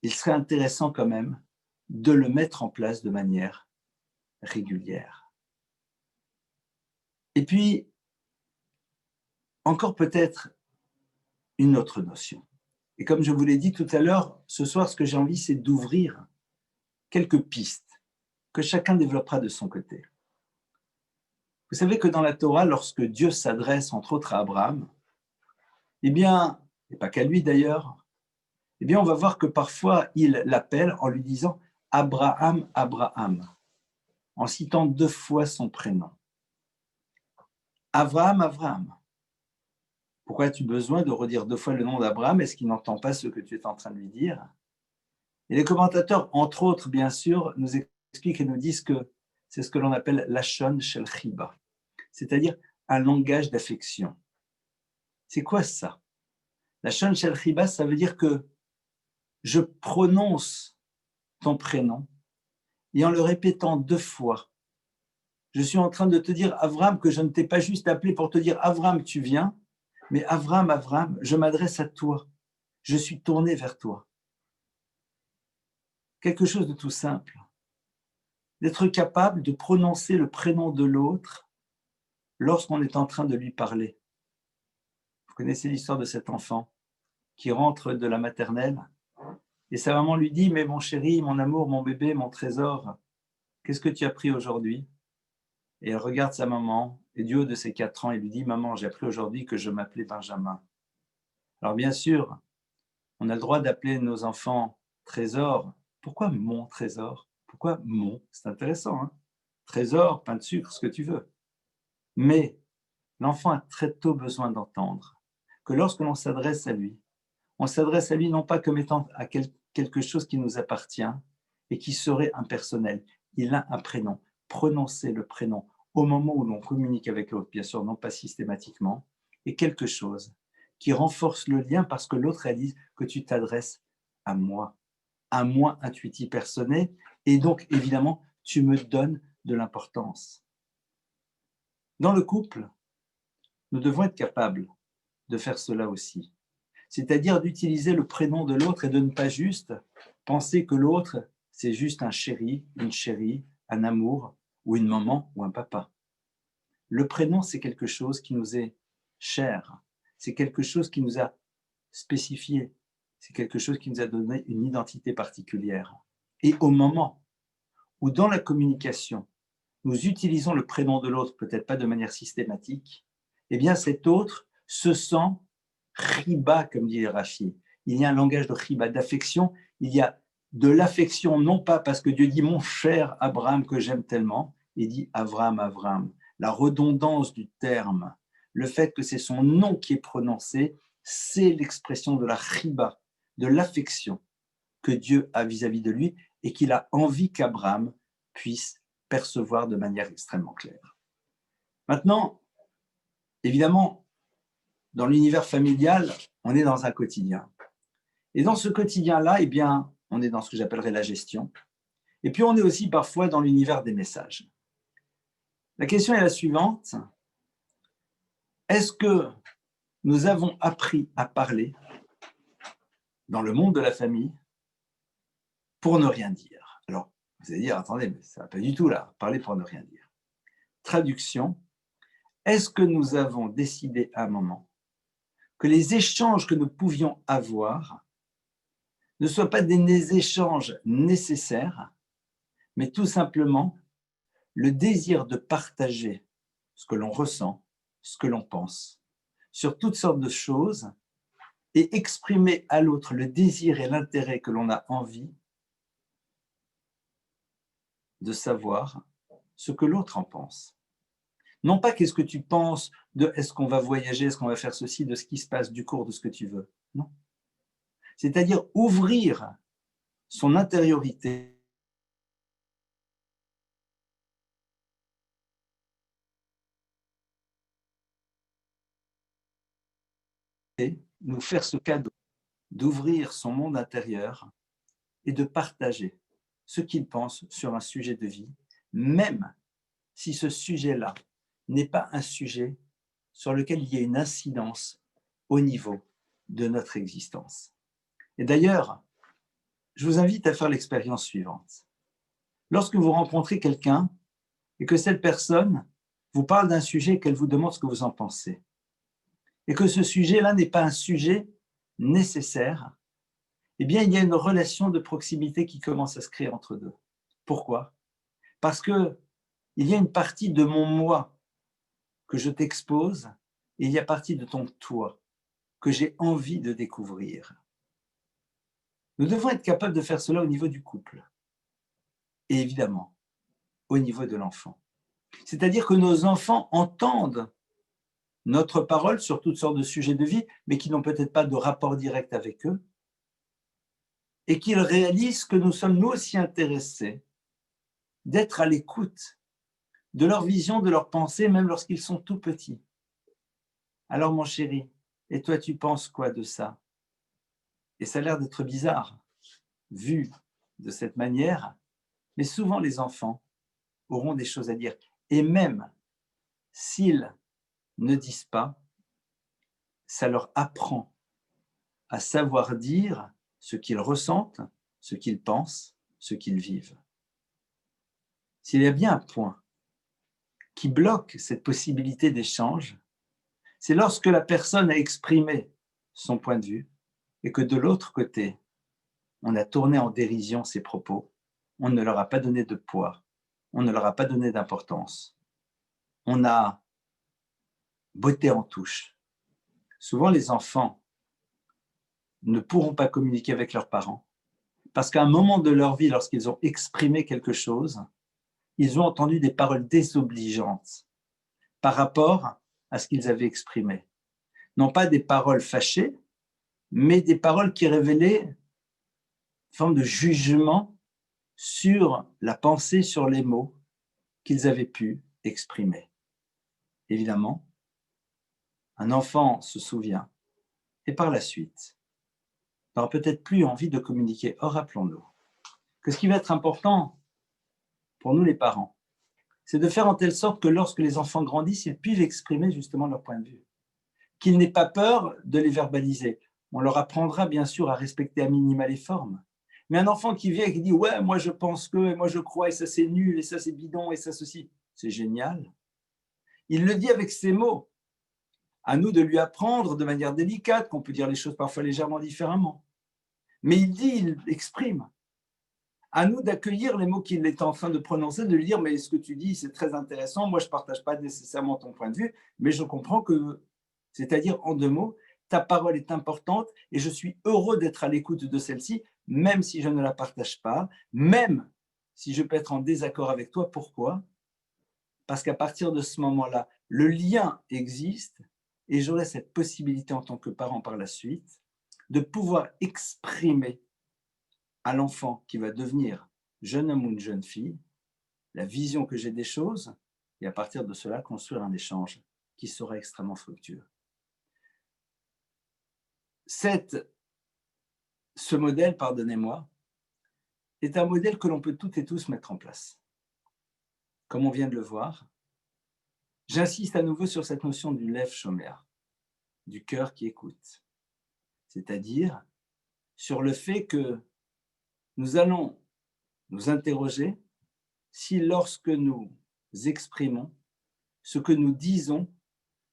il serait intéressant quand même de le mettre en place de manière régulière. Et puis, encore peut-être une autre notion. Et comme je vous l'ai dit tout à l'heure, ce soir, ce que j'ai envie, c'est d'ouvrir quelques pistes que chacun développera de son côté. Vous savez que dans la Torah, lorsque Dieu s'adresse entre autres à Abraham, eh bien, et pas qu'à lui d'ailleurs, eh bien, on va voir que parfois, il l'appelle en lui disant « Abraham, Abraham », en citant 2 fois son prénom. « Abraham, Abraham ». Pourquoi as-tu besoin de redire 2 fois le nom d'Abraham? Est-ce qu'il n'entend pas ce que tu es en train de lui dire? Et les commentateurs, entre autres, bien sûr, nous expliquent et nous disent que c'est ce que l'on appelle lashon shel chiba, c'est-à-dire un langage d'affection. C'est quoi ça? Lashon shel chiba, ça veut dire que je prononce ton prénom et en le répétant 2 fois, je suis en train de te dire, Abraham, que je ne t'ai pas juste appelé pour te dire, Abraham, tu viens, mais Abraham, Abraham, je m'adresse à toi. Je suis tourné vers toi. Quelque chose de tout simple. D'être capable de prononcer le prénom de l'autre lorsqu'on est en train de lui parler. Vous connaissez l'histoire de cet enfant qui rentre de la maternelle et sa maman lui dit « Mais mon chéri, mon amour, mon bébé, mon trésor, qu'est-ce que tu as pris aujourd'hui ?» Et elle regarde sa maman et du haut de ses 4 ans, il lui dit « Maman, j'ai appris aujourd'hui que je m'appelais Benjamin. » Alors bien sûr, on a le droit d'appeler nos enfants trésor. Pourquoi mon trésor? Pourquoi mon? C'est intéressant, hein? Trésor, pain de sucre, ce que tu veux. Mais l'enfant a très tôt besoin d'entendre que lorsque l'on s'adresse à lui, on s'adresse à lui non pas comme étant à quelque chose qui nous appartient et qui serait impersonnel. Il a un prénom. Prononcer le prénom au moment où l'on communique avec l'autre, bien sûr, non pas systématiquement, est quelque chose qui renforce le lien parce que l'autre réalise que tu t'adresses à moi intuitif personnel, et donc évidemment, tu me donnes de l'importance. Dans le couple, nous devons être capables de faire cela aussi, c'est-à-dire d'utiliser le prénom de l'autre et de ne pas juste penser que l'autre, c'est juste un chéri, une chérie, un amour, ou une maman, ou un papa. Le prénom, c'est quelque chose qui nous est cher, c'est quelque chose qui nous a spécifié, c'est quelque chose qui nous a donné une identité particulière. Et au moment où dans la communication, nous utilisons le prénom de l'autre, peut-être pas de manière systématique, eh bien cet autre se sent riba, comme dit Rachi. Il y a un langage de riba, d'affection. Il y a de l'affection, non pas parce que Dieu dit « mon cher Abraham que j'aime tellement », il dit « Abraham, Abraham ». La redondance du terme, le fait que c'est son nom qui est prononcé, c'est l'expression de la riba, de l'affection que Dieu a vis-à-vis de lui et qu'il a envie qu'Abraham puisse percevoir de manière extrêmement claire. Maintenant, évidemment, dans l'univers familial, on est dans un quotidien. Et dans ce quotidien-là, eh bien, on est dans ce que j'appellerais la gestion. Et puis, on est aussi parfois dans l'univers des messages. La question est la suivante. Est-ce que nous avons appris à parler dans le monde de la famille pour ne rien dire. Alors, vous allez dire, attendez, mais ça ne va pas du tout là, parler pour ne rien dire. Traduction, est-ce que nous avons décidé à un moment que les échanges que nous pouvions avoir ne soient pas des échanges nécessaires, mais tout simplement le désir de partager ce que l'on ressent, ce que l'on pense, sur toutes sortes de choses, et exprimer à l'autre le désir et l'intérêt que l'on a envie de savoir ce que l'autre en pense. Non pas qu'est-ce que tu penses de est-ce qu'on va voyager, est-ce qu'on va faire ceci, de ce qui se passe, du cours, de ce que tu veux. Non. C'est-à-dire ouvrir son intériorité et nous faire ce cadeau d'ouvrir son monde intérieur et de partager ce qu'il pense sur un sujet de vie, même si ce sujet-là n'est pas un sujet sur lequel il y a une incidence au niveau de notre existence. Et d'ailleurs, je vous invite à faire l'expérience suivante. Lorsque vous rencontrez quelqu'un et que cette personne vous parle d'un sujet et qu'elle vous demande ce que vous en pensez, et que ce sujet-là n'est pas un sujet nécessaire, eh bien, il y a une relation de proximité qui commence à se créer entre deux. Pourquoi ? Parce qu'il y a une partie de mon moi que je t'expose et il y a partie de ton toi que j'ai envie de découvrir. Nous devons être capables de faire cela au niveau du couple et évidemment au niveau de l'enfant. C'est-à-dire que nos enfants entendent notre parole sur toutes sortes de sujets de vie, mais qui n'ont peut-être pas de rapport direct avec eux, et qu'ils réalisent que nous sommes nous aussi intéressés d'être à l'écoute de leur vision, de leurs pensées, même lorsqu'ils sont tout petits. Alors mon chéri, et toi tu penses quoi de ça ? Et ça a l'air d'être bizarre, vu de cette manière, mais souvent les enfants auront des choses à dire. Et même s'ils ne disent pas, ça leur apprend à savoir dire ce qu'ils ressentent, ce qu'ils pensent, ce qu'ils vivent. S'il y a bien un point qui bloque cette possibilité d'échange, c'est lorsque la personne a exprimé son point de vue et que de l'autre côté, on a tourné en dérision ses propos, on ne leur a pas donné de poids, on ne leur a pas donné d'importance. On a botté en touche. Souvent, les enfants ne pourront pas communiquer avec leurs parents parce qu'à un moment de leur vie, lorsqu'ils ont exprimé quelque chose, ils ont entendu des paroles désobligeantes par rapport à ce qu'ils avaient exprimé. Non pas des paroles fâchées, mais des paroles qui révélaient une forme de jugement sur la pensée, sur les mots qu'ils avaient pu exprimer. Évidemment, un enfant se souvient et par la suite n'aura peut-être plus envie de communiquer. Or, rappelons-nous que ce qui va être important pour nous les parents, c'est de faire en telle sorte que lorsque les enfants grandissent, ils puissent exprimer justement leur point de vue. Qu'ils n'aient pas peur de les verbaliser. On leur apprendra bien sûr à respecter à minima les formes. Mais un enfant qui vient et qui dit « ouais, moi je pense que, et moi je crois, et ça c'est nul, et ça c'est bidon, et ça ceci », c'est génial. Il le dit avec ses mots. À nous de lui apprendre de manière délicate, qu'on peut dire les choses parfois légèrement différemment. Mais il dit, il exprime. À nous d'accueillir les mots qu'il est en train de prononcer, de lui dire « mais ce que tu dis, c'est très intéressant, moi je ne partage pas nécessairement ton point de vue, mais je comprends que… » C'est-à-dire, en deux mots, ta parole est importante et je suis heureux d'être à l'écoute de celle-ci, même si je ne la partage pas, même si je peux être en désaccord avec toi. Pourquoi ? Parce qu'à partir de ce moment-là, le lien existe et j'aurai cette possibilité en tant que parent par la suite de pouvoir exprimer à l'enfant qui va devenir jeune homme ou une jeune fille la vision que j'ai des choses et à partir de cela construire un échange qui sera extrêmement fructueux. Ce modèle, pardonnez-moi, est un modèle que l'on peut toutes et tous mettre en place. Comme on vient de le voir, j'insiste à nouveau sur cette notion du Lev Shomer, du cœur qui écoute. C'est-à-dire sur le fait que nous allons nous interroger si lorsque nous exprimons, ce que nous disons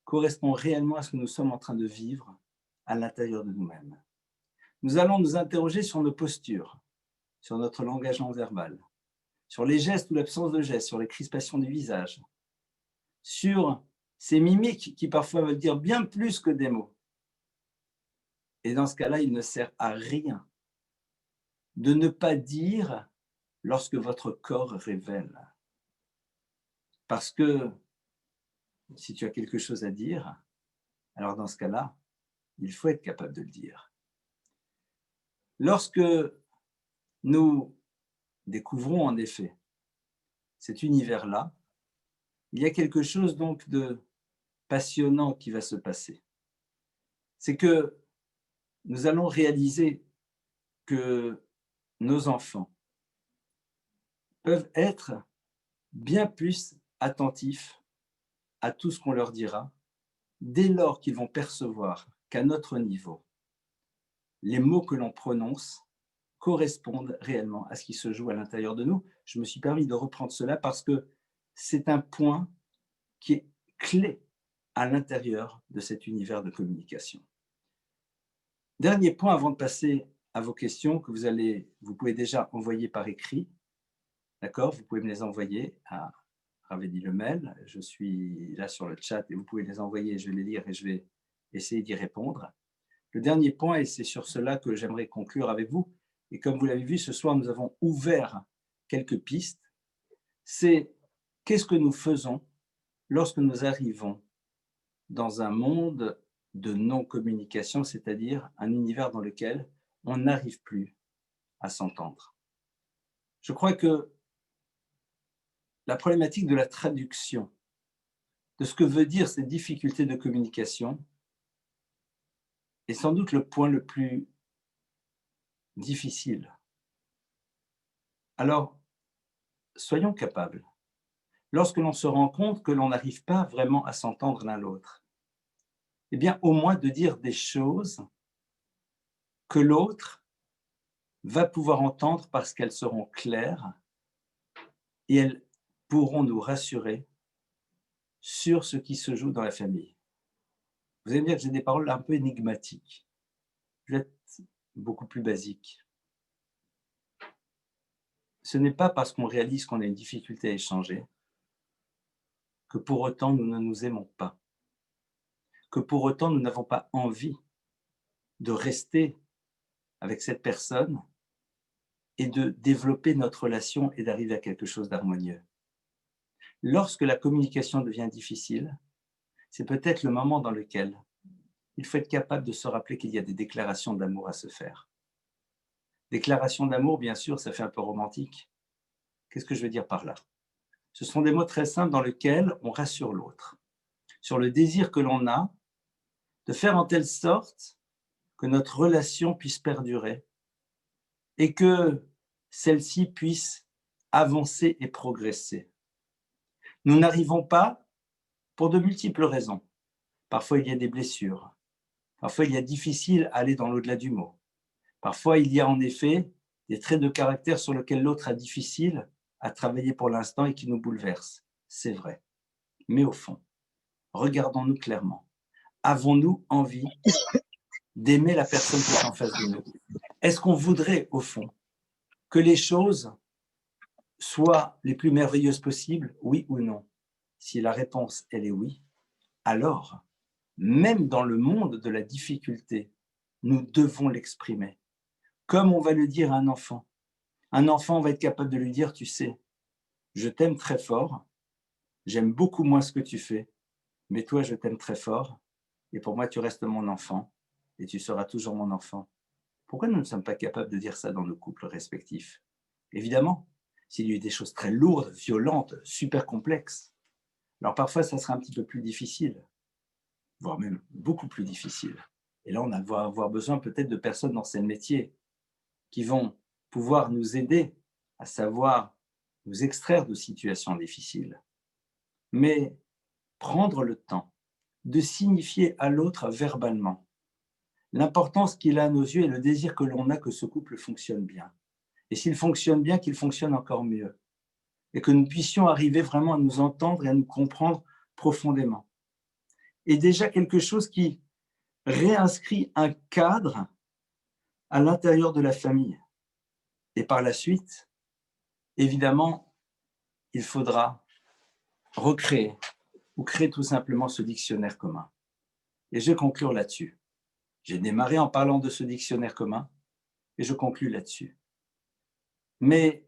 correspond réellement à ce que nous sommes en train de vivre à l'intérieur de nous-mêmes. Nous allons nous interroger sur nos postures, sur notre langage non verbal, sur les gestes ou l'absence de gestes, sur les crispations du visage, sur ces mimiques qui parfois veulent dire bien plus que des mots. Et dans ce cas-là, il ne sert à rien de ne pas dire lorsque votre corps révèle. Parce que si tu as quelque chose à dire, alors dans ce cas-là, il faut être capable de le dire. Lorsque nous découvrons en effet cet univers-là, il y a quelque chose donc de passionnant qui va se passer. C'est que nous allons réaliser que nos enfants peuvent être bien plus attentifs à tout ce qu'on leur dira dès lors qu'ils vont percevoir qu'à notre niveau, les mots que l'on prononce correspondent réellement à ce qui se joue à l'intérieur de nous. Je me suis permis de reprendre cela parce que c'est un point qui est clé à l'intérieur de cet univers de communication. Dernier point avant de passer à vos questions que vous pouvez déjà envoyer par écrit. D'accord? Vous pouvez me les envoyer à Ravedi Lemel. Je suis là sur le chat et vous pouvez les envoyer, je vais les lire et je vais essayer d'y répondre. Le dernier point, et c'est sur cela que j'aimerais conclure avec vous, et comme vous l'avez vu, ce soir, nous avons ouvert quelques pistes, c'est qu'est-ce que nous faisons lorsque nous arrivons dans un monde de non-communication, c'est-à-dire un univers dans lequel on n'arrive plus à s'entendre. Je crois que la problématique de la traduction, de ce que veut dire cette difficulté de communication, est sans doute le point le plus difficile. Alors, soyons capables, lorsque l'on se rend compte que l'on n'arrive pas vraiment à s'entendre l'un l'autre, eh bien, au moins de dire des choses que l'autre va pouvoir entendre parce qu'elles seront claires et elles pourront nous rassurer sur ce qui se joue dans la famille. Vous allez me dire que j'ai des paroles un peu énigmatiques. Je vais être beaucoup plus basique. Ce n'est pas parce qu'on réalise qu'on a une difficulté à échanger que pour autant nous ne nous aimons pas, que pour autant nous n'avons pas envie de rester avec cette personne et de développer notre relation et d'arriver à quelque chose d'harmonieux. Lorsque la communication devient difficile, c'est peut-être le moment dans lequel il faut être capable de se rappeler qu'il y a des déclarations d'amour à se faire. Déclaration d'amour, bien sûr, ça fait un peu romantique. Qu'est-ce que je veux dire par là? Ce sont des mots très simples dans lesquels on rassure l'autre sur le désir que l'on a de faire en telle sorte que notre relation puisse perdurer et que celle-ci puisse avancer et progresser. Nous n'arrivons pas pour de multiples raisons. Parfois, il y a des blessures. Parfois, il y a difficile à aller dans l'au-delà du mot. Parfois, il y a en effet des traits de caractère sur lesquels l'autre a difficile à travailler pour l'instant et qui nous bouleversent. C'est vrai. Mais au fond, regardons-nous clairement. Avons-nous envie d'aimer la personne qui est en face de nous? Est-ce qu'on voudrait, au fond, que les choses soient les plus merveilleuses possibles, oui ou non? Si la réponse, elle est oui, alors, même dans le monde de la difficulté, nous devons l'exprimer. Comme on va le dire à un enfant. Un enfant va être capable de lui dire, tu sais, je t'aime très fort, j'aime beaucoup moins ce que tu fais, mais toi, je t'aime très fort, et pour moi, tu restes mon enfant, et tu seras toujours mon enfant. Pourquoi nous ne sommes pas capables de dire ça dans nos couples respectifs? Évidemment, s'il y a eu des choses très lourdes, violentes, super complexes, alors parfois, ça sera un petit peu plus difficile, voire même beaucoup plus difficile. Et là, on va avoir besoin peut-être de personnes dans ces métiers qui vont pouvoir nous aider à savoir nous extraire de situations difficiles. Mais prendre le temps de signifier à l'autre verbalement l'importance qu'il a à nos yeux et le désir que l'on a que ce couple fonctionne bien. Et s'il fonctionne bien, qu'il fonctionne encore mieux. Et que nous puissions arriver vraiment à nous entendre et à nous comprendre profondément. Et déjà quelque chose qui réinscrit un cadre à l'intérieur de la famille. Et par la suite, évidemment, il faudra recréer ou créer tout simplement ce dictionnaire commun. Et je vais conclure là-dessus. J'ai démarré en parlant de ce dictionnaire commun et je conclus là-dessus. Mais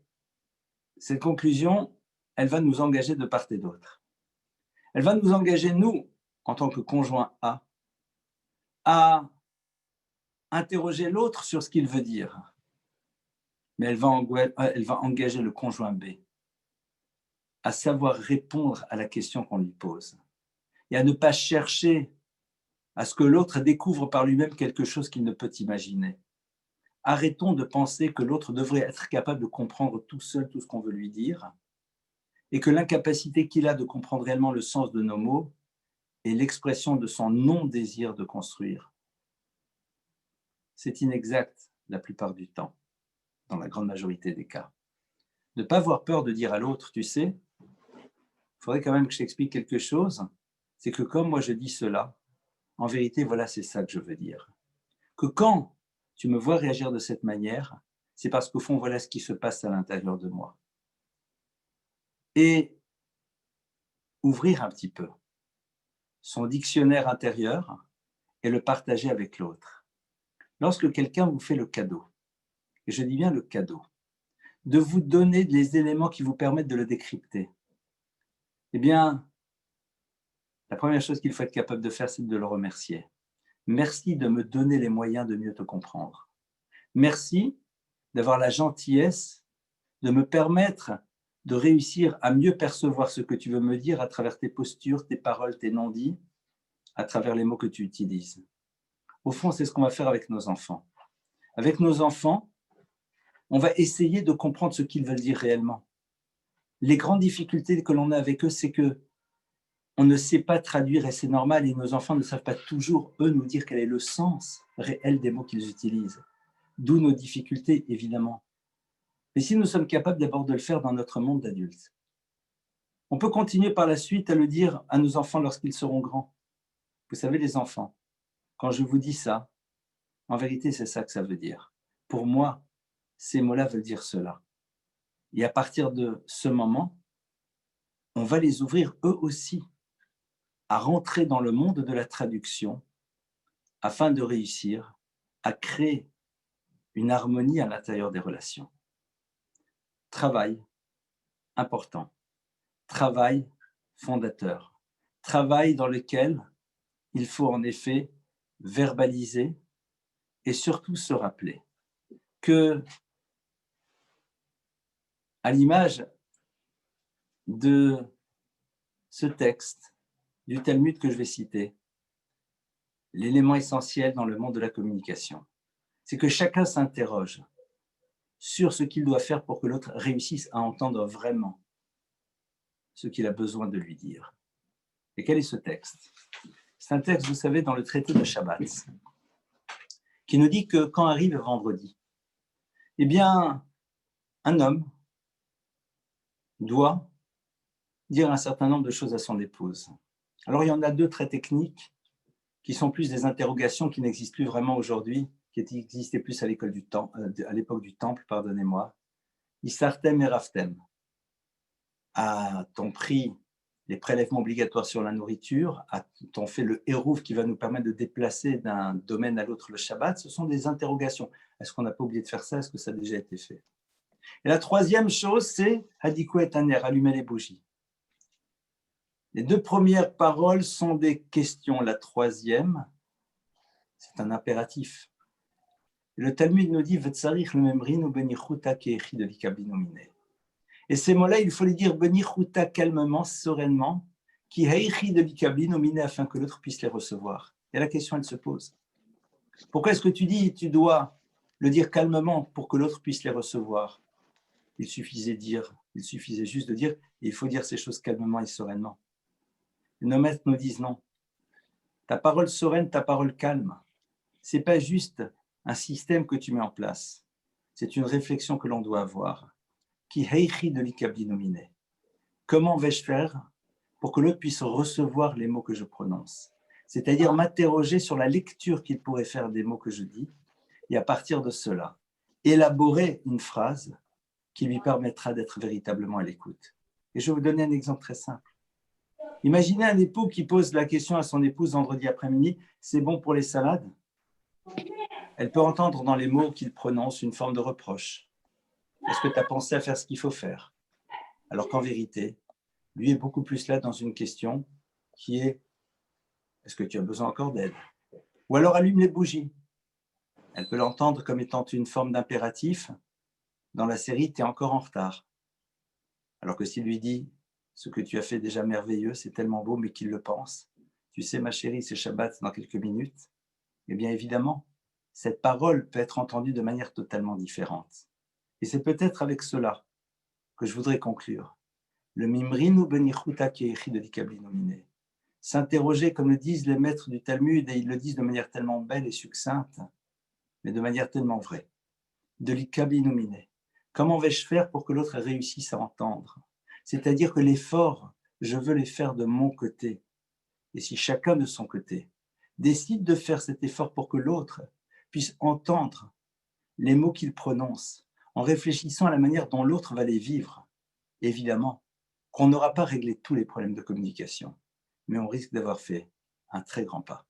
cette conclusion, elle va nous engager de part et d'autre. Elle va nous engager, nous, en tant que conjoint A, à interroger l'autre sur ce qu'il veut dire. Mais elle va engager le conjoint B à savoir répondre à la question qu'on lui pose et à ne pas chercher à ce que l'autre découvre par lui-même quelque chose qu'il ne peut imaginer. Arrêtons de penser que l'autre devrait être capable de comprendre tout seul tout ce qu'on veut lui dire et que l'incapacité qu'il a de comprendre réellement le sens de nos mots est l'expression de son non-désir de construire. C'est inexact la plupart du temps, dans la grande majorité des cas. Ne pas avoir peur de dire à l'autre, tu sais, il faudrait quand même que je t'explique quelque chose, c'est que comme moi je dis cela, en vérité, voilà, c'est ça que je veux dire. Que quand tu me vois réagir de cette manière, c'est parce qu'au fond, voilà ce qui se passe à l'intérieur de moi. Et ouvrir un petit peu son dictionnaire intérieur et le partager avec l'autre. Lorsque quelqu'un vous fait le cadeau, et je dis bien le cadeau, de vous donner les éléments qui vous permettent de le décrypter, eh bien, la première chose qu'il faut être capable de faire, c'est de le remercier. Merci de me donner les moyens de mieux te comprendre. Merci d'avoir la gentillesse de me permettre de réussir à mieux percevoir ce que tu veux me dire à travers tes postures, tes paroles, tes non-dits, à travers les mots que tu utilises. Au fond, c'est ce qu'on va faire avec nos enfants. Avec nos enfants, on va essayer de comprendre ce qu'ils veulent dire réellement. Les grandes difficultés que l'on a avec eux, c'est que on ne sait pas traduire et c'est normal et nos enfants ne savent pas toujours, eux, nous dire quel est le sens réel des mots qu'ils utilisent. D'où nos difficultés, évidemment. Mais si nous sommes capables d'abord de le faire dans notre monde d'adultes, on peut continuer par la suite à le dire à nos enfants lorsqu'ils seront grands. Vous savez, les enfants, quand je vous dis ça, en vérité, c'est ça que ça veut dire. Pour moi, ces mots-là veulent dire cela. Et à partir de ce moment, on va les ouvrir eux aussi à rentrer dans le monde de la traduction afin de réussir à créer une harmonie à l'intérieur des relations. Travail important, travail fondateur, travail dans lequel il faut en effet verbaliser et surtout se rappeler que, à l'image de ce texte du Talmud que je vais citer, l'élément essentiel dans le monde de la communication, c'est que chacun s'interroge sur ce qu'il doit faire pour que l'autre réussisse à entendre vraiment ce qu'il a besoin de lui dire. Et quel est ce texte? C'est un texte, vous savez, dans le traité de Shabbat, qui nous dit que quand arrive vendredi, eh bien, un homme doit dire un certain nombre de choses à son épouse. Alors, il y en a deux très techniques qui sont plus des interrogations qui n'existent plus vraiment aujourd'hui, qui existaient plus à l'époque du temple, pardonnez-moi. Isartem et Raftem. A-t-on pris les prélèvements obligatoires sur la nourriture? A-t-on fait le hérouf qui va nous permettre de déplacer d'un domaine à l'autre le Shabbat? Ce sont des interrogations. Est-ce qu'on n'a pas oublié de faire ça? Est-ce que ça a déjà été fait? Et la troisième chose, c'est Hadikou et Taner, allumer les bougies. Les deux premières paroles sont des questions. La troisième, c'est un impératif. Le Talmud nous dit Vetsarich le memrin ou benichuta keechi de likabinomine. Et ces mots-là, il faut les dire benichuta calmement, sereinement, qui heichi de likabinomine afin que l'autre puisse les recevoir. Et la question, elle se pose. Pourquoi est-ce que tu dis tu dois le dire calmement pour que l'autre puisse les recevoir? Il suffisait juste de dire il faut dire ces choses calmement et sereinement. Nos maîtres nous disent non. Ta parole sereine, ta parole calme, Ce n'est pas juste un système que tu mets en place. C'est une réflexion que l'on doit avoir. Qui heichi de l'ikabinomine. Comment vais-je faire pour que l'autre puisse recevoir les mots que je prononce? C'est-à-dire m'interroger sur la lecture qu'il pourrait faire des mots que je dis, et à partir de cela, élaborer une phrase qui lui permettra d'être véritablement à l'écoute. Et je vais vous donner un exemple très simple. Imaginez un époux qui pose la question à son épouse vendredi après-midi, c'est bon pour les salades? Elle peut entendre dans les mots qu'il prononce une forme de reproche. Est-ce que tu as pensé à faire ce qu'il faut faire? Alors qu'en vérité, lui est beaucoup plus là dans une question qui est, est-ce que tu as besoin encore d'aide? Ou alors allume les bougies. Elle peut l'entendre comme étant une forme d'impératif. Dans la série, tu es encore en retard. Alors que s'il lui dit, ce que tu as fait déjà merveilleux, c'est tellement beau, mais qu'il le pense. Tu sais, ma chérie, c'est Shabbat dans quelques minutes. Eh bien, évidemment, cette parole peut être entendue de manière totalement différente. Et c'est peut-être avec cela que je voudrais conclure. Le mimrinu benichuta keechi de l'ikablinomine. S'interroger, comme le disent les maîtres du Talmud, et ils le disent de manière tellement belle et succincte, mais de manière tellement vraie. De l'ikablinomine. Comment vais-je faire pour que l'autre réussisse à entendre? C'est-à-dire que l'effort, je veux les faire de mon côté. Et si chacun de son côté décide de faire cet effort pour que l'autre puisse entendre les mots qu'il prononce, en réfléchissant à la manière dont l'autre va les vivre, évidemment qu'on n'aura pas réglé tous les problèmes de communication, mais on risque d'avoir fait un très grand pas.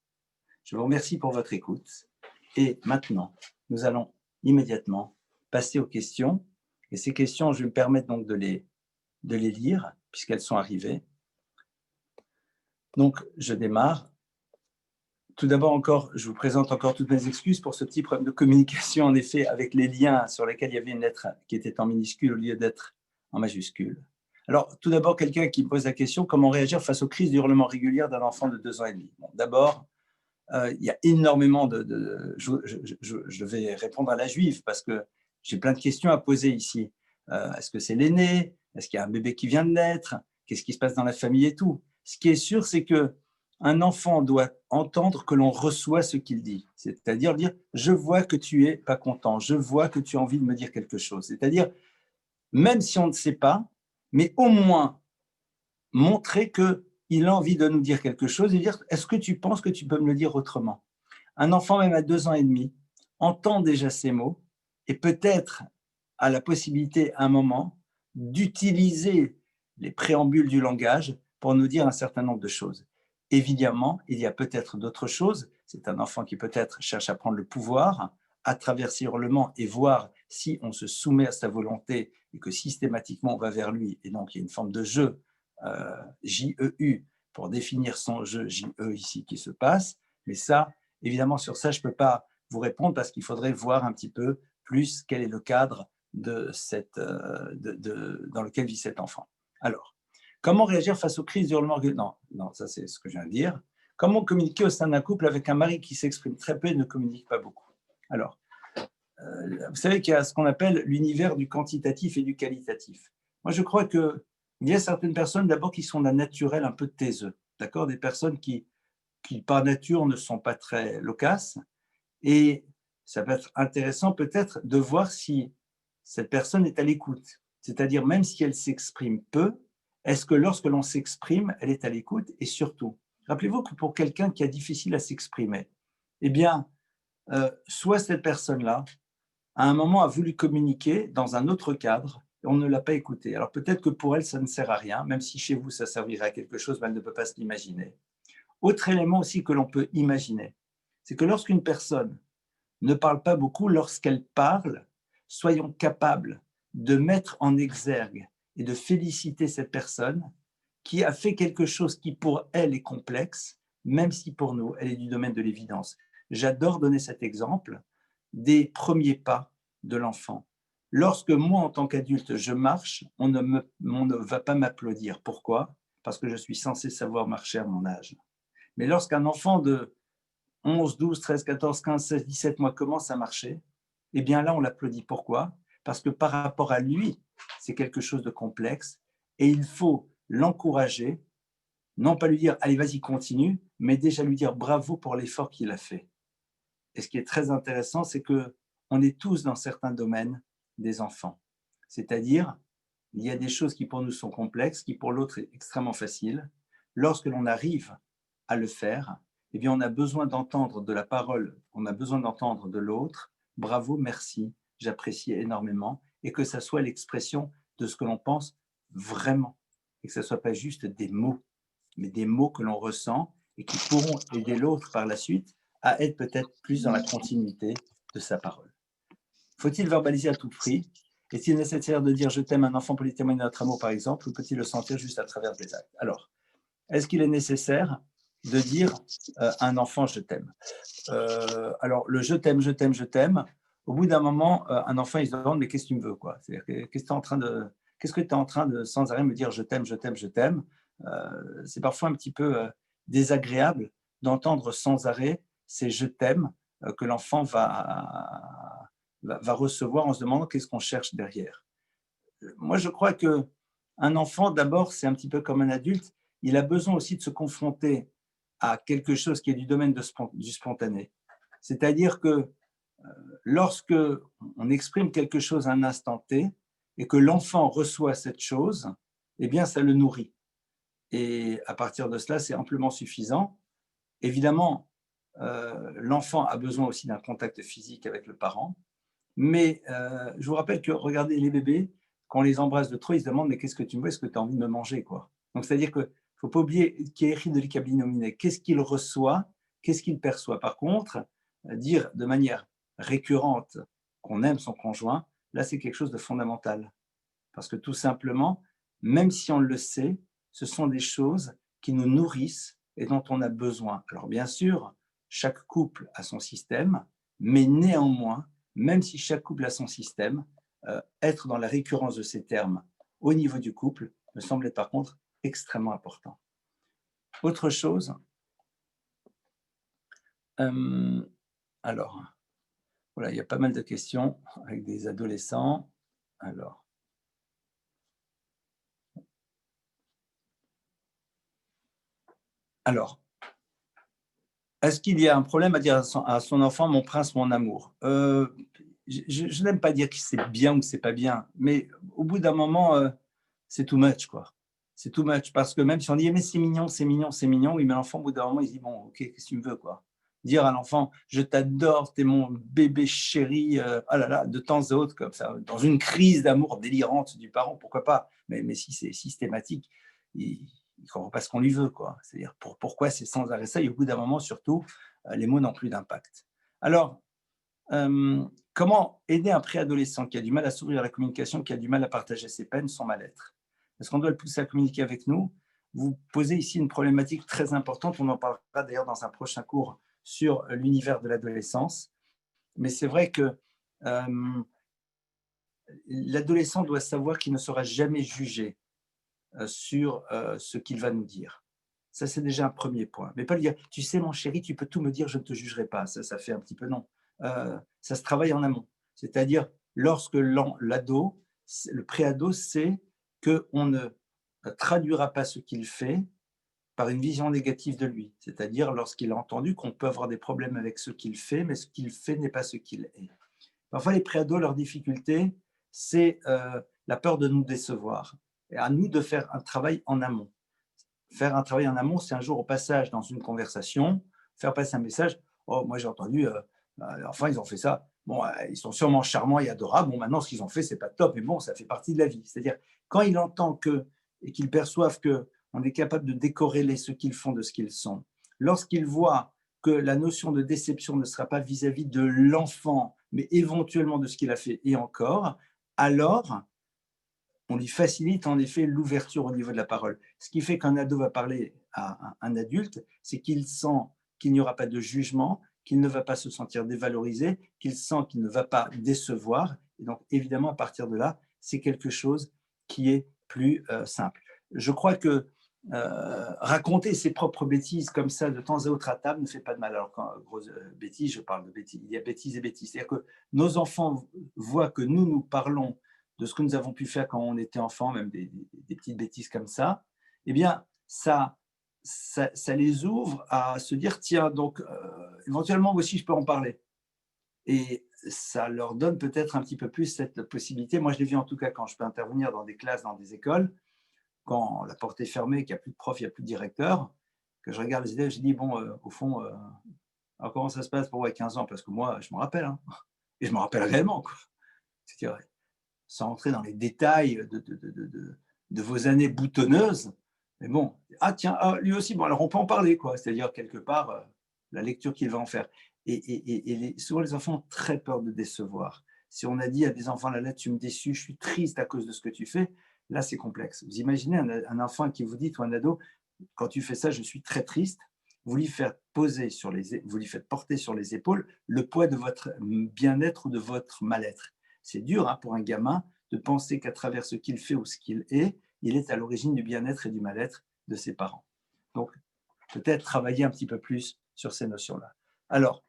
Je vous remercie pour votre écoute. Et maintenant, nous allons immédiatement passer aux questions. Et ces questions, je vais me permettre donc de les lire, puisqu'elles sont arrivées. Donc, je démarre. Tout d'abord encore, je vous présente encore toutes mes excuses pour ce petit problème de communication, en effet, avec les liens sur lesquels il y avait une lettre qui était en minuscule au lieu d'être en majuscule. Alors, tout d'abord, quelqu'un qui me pose la question, comment réagir face aux crises d'hurlement régulières d'un enfant de 2 ans et demi? Bon, d'abord, il y a énormément je vais répondre à la juive parce que j'ai plein de questions à poser ici. Est-ce que c'est l'aîné? Est-ce qu'il y a un bébé qui vient de naître? Qu'est-ce qui se passe dans la famille et tout? Ce qui est sûr, c'est qu'un enfant doit entendre que l'on reçoit ce qu'il dit. C'est-à-dire dire, je vois que tu es pas content, je vois que tu as envie de me dire quelque chose. C'est-à-dire, même si on ne sait pas, mais au moins montrer qu'il a envie de nous dire quelque chose et dire, est-ce que tu penses que tu peux me le dire autrement? Un enfant, même à 2 ans et demi, entend déjà ces mots et peut-être a la possibilité à un moment d'utiliser les préambules du langage pour nous dire un certain nombre de choses. Évidemment, il y a peut-être d'autres choses. C'est un enfant qui peut-être cherche à prendre le pouvoir à travers ses hurlements et voir si on se soumet à sa volonté et que systématiquement on va vers lui. Et donc, il y a une forme de jeu, J-E-U, pour définir son jeu J-E ici qui se passe. Mais ça, évidemment, sur ça, je ne peux pas vous répondre parce qu'il faudrait voir un petit peu plus quel est le cadre dans lequel vit cet enfant. Alors, comment réagir face aux crises d'hurlement? Non, ça c'est ce que je viens de dire. Comment communiquer au sein d'un couple avec un mari qui s'exprime très peu et ne communique pas beaucoup? Alors, vous savez qu'il y a ce qu'on appelle l'univers du quantitatif et du qualitatif. Moi, je crois qu'il y a certaines personnes d'abord qui sont d'un naturel un peu taiseux, d'accord? Des personnes qui par nature ne sont pas très loquaces. Et ça peut être intéressant peut-être de voir si cette personne est à l'écoute. C'est-à-dire, même si elle s'exprime peu, est-ce que lorsque l'on s'exprime, elle est à l'écoute? Et surtout, rappelez-vous que pour quelqu'un qui a difficile à s'exprimer, eh bien, soit cette personne-là, à un moment, a voulu communiquer dans un autre cadre, et on ne l'a pas écouté. Alors peut-être que pour elle, ça ne sert à rien, même si chez vous, ça servirait à quelque chose, mais elle ne peut pas se l'imaginer. Autre élément aussi que l'on peut imaginer, c'est que lorsqu'une personne ne parle pas beaucoup, lorsqu'elle parle, soyons capables de mettre en exergue et de féliciter cette personne qui a fait quelque chose qui pour elle est complexe, même si pour nous, elle est du domaine de l'évidence. J'adore donner cet exemple des premiers pas de l'enfant. Lorsque moi, en tant qu'adulte, je marche, on ne va pas m'applaudir. Pourquoi? Parce que je suis censé savoir marcher à mon âge. Mais lorsqu'un enfant de 11, 12, 13, 14, 15, 16, 17 mois commence à marcher, eh bien là, on l'applaudit. Pourquoi? Parce que par rapport à lui, c'est quelque chose de complexe et il faut l'encourager, non pas lui dire « allez, vas-y, continue », mais déjà lui dire bravo pour l'effort qu'il a fait. Et ce qui est très intéressant, c'est qu'on est tous dans certains domaines des enfants. C'est-à-dire, il y a des choses qui pour nous sont complexes, qui pour l'autre est extrêmement facile. Lorsque l'on arrive à le faire, eh bien, on a besoin d'entendre de la parole, on a besoin d'entendre de l'autre. Bravo, merci, j'apprécie énormément. Et que ça soit l'expression de ce que l'on pense vraiment. Et que ce ne soit pas juste des mots, mais des mots que l'on ressent et qui pourront aider l'autre par la suite à être peut-être plus dans la continuité de sa parole. Faut-il verbaliser à tout prix? Est-il nécessaire de dire « je t'aime » à un enfant pour lui témoigner notre amour, par exemple, ou peut-il le sentir juste à travers des actes? Alors, est-ce qu'il est nécessaire de dire à un enfant « je t'aime » Alors, le « je t'aime, je t'aime, je t'aime », au bout d'un moment, un enfant, il se demande « mais qu'est-ce que tu me veux, quoi ?» C'est-à-dire, qu'est-ce que tu es en train de sans arrêt me dire « je t'aime, je t'aime, je t'aime » C'est parfois un petit peu désagréable d'entendre sans arrêt ces « je t'aime » que l'enfant va recevoir en se demandant qu'est-ce qu'on cherche derrière. Moi, je crois qu'un enfant, d'abord, c'est un petit peu comme un adulte, il a besoin aussi de se confronter à quelque chose qui est du domaine du spontané. C'est-à-dire que lorsque on exprime quelque chose à un instant T et que l'enfant reçoit cette chose, eh bien, ça le nourrit. Et à partir de cela, c'est amplement suffisant. Évidemment, l'enfant a besoin aussi d'un contact physique avec le parent, mais je vous rappelle que, regardez, les bébés, quand on les embrasse de trop, ils se demandent « mais qu'est-ce que tu me veux? Est-ce que tu as envie de me manger ?» quoi. Donc, c'est-à-dire qu'il ne faut pas oublier qu'il y a écrit de l'ikabinominé. Qu'est-ce qu'il reçoit? Qu'est-ce qu'il perçoit? Par contre, dire de manière récurrente qu'on aime son conjoint, là, c'est quelque chose de fondamental. Parce que tout simplement, même si on le sait, ce sont des choses qui nous nourrissent et dont on a besoin. Alors bien sûr, chaque couple a son système, mais néanmoins, même si chaque couple a son système, être dans la récurrence de ces termes au niveau du couple me semble être par contre extrêmement important. Autre chose, alors, voilà, il y a pas mal de questions avec des adolescents. Alors, est-ce qu'il y a un problème à dire à son enfant « mon prince, mon amour » Je n'aime pas dire que c'est bien ou que c'est pas bien, mais au bout d'un moment, c'est too much, quoi. C'est too much, parce que même si on dit « mais c'est mignon, c'est mignon, c'est mignon », oui, mais l'enfant, au bout d'un moment, il se dit « bon, ok, qu'est-ce que tu me veux, quoi ?» Dire à l'enfant « je t'adore, t'es mon bébé chéri », ah là là, de temps à autre, comme ça, dans une crise d'amour délirante du parent, pourquoi pas, mais si c'est systématique, il ne comprend pas ce qu'on lui veut, quoi. C'est-à-dire pourquoi c'est sans arrêt ça, et au bout d'un moment, surtout, les mots n'ont plus d'impact. Alors, comment aider un préadolescent qui a du mal à s'ouvrir à la communication, qui a du mal à partager ses peines, son mal-être? Est-ce qu'on doit le pousser à communiquer avec nous? Vous posez ici une problématique très importante, on en parlera d'ailleurs dans un prochain cours sur l'univers de l'adolescence, mais c'est vrai que l'adolescent doit savoir qu'il ne sera jamais jugé sur ce qu'il va nous dire. Ça, c'est déjà un premier point. Mais pas lui dire « tu sais, mon chéri, tu peux tout me dire, je ne te jugerai pas ». Ça fait un petit peu non. Ça se travaille en amont. C'est-à-dire, lorsque l'ado, le préado sait qu'on ne traduira pas ce qu'il fait par une vision négative de lui. C'est-à-dire, lorsqu'il a entendu qu'on peut avoir des problèmes avec ce qu'il fait, mais ce qu'il fait n'est pas ce qu'il est. Parfois, les préados, leur difficulté, c'est la peur de nous décevoir. Et à nous de faire un travail en amont. Faire un travail en amont, c'est un jour au passage dans une conversation, faire passer un message. Oh, moi j'ai entendu, enfin ils ont fait ça. Bon, ils sont sûrement charmants et adorables. Bon, maintenant ce qu'ils ont fait, c'est pas top, mais bon, ça fait partie de la vie. C'est-à-dire, quand il entend et qu'il perçoive qu'on est capable de décorréler ce qu'ils font de ce qu'ils sont, lorsqu'il voit que la notion de déception ne sera pas vis-à-vis de l'enfant, mais éventuellement de ce qu'il a fait et encore, alors on lui facilite en effet l'ouverture au niveau de la parole. Ce qui fait qu'un ado va parler à un adulte, c'est qu'il sent qu'il n'y aura pas de jugement, qu'il ne va pas se sentir dévalorisé, qu'il sent qu'il ne va pas décevoir. Et donc, évidemment, à partir de là, c'est quelque chose qui est plus simple. Je crois que raconter ses propres bêtises comme ça de temps à autre à table ne fait pas de mal. Alors, quand grosse bêtise, je parle de bêtises, il y a bêtises et bêtises. C'est-à-dire que nos enfants voient que nous parlons de ce que nous avons pu faire quand on était enfant, même des petites bêtises comme ça, eh bien, ça les ouvre à se dire, tiens, donc, éventuellement, moi aussi, je peux en parler. Et ça leur donne peut-être un petit peu plus cette possibilité. Moi, je l'ai vu en tout cas quand je peux intervenir dans des classes, dans des écoles, quand la porte est fermée, qu'il n'y a plus de prof, il n'y a plus de directeur, que je regarde les élèves, je dis, bon, au fond, alors comment ça se passe pour vous à 15 ans? Parce que moi, je me rappelle, hein, et je me rappelle réellement, quoi. C'est-à-dire, sans entrer dans les détails de vos années boutonneuses, mais bon, ah tiens, ah, lui aussi, bon, alors on peut en parler, quoi. C'est-à-dire, quelque part, la lecture qu'il va en faire. Et souvent, les enfants ont très peur de décevoir. Si on a dit à des enfants, là, tu me déçus, je suis triste à cause de ce que tu fais, là, c'est complexe. Vous imaginez un enfant qui vous dit, ou un ado, quand tu fais ça, je suis très triste, vous lui faites vous lui faites porter sur les épaules le poids de votre bien-être ou de votre mal-être. C'est dur, hein, pour un gamin de penser qu'à travers ce qu'il fait ou ce qu'il est, il est à l'origine du bien-être et du mal-être de ses parents. Donc, peut-être travailler un petit peu plus sur ces notions-là. Alors,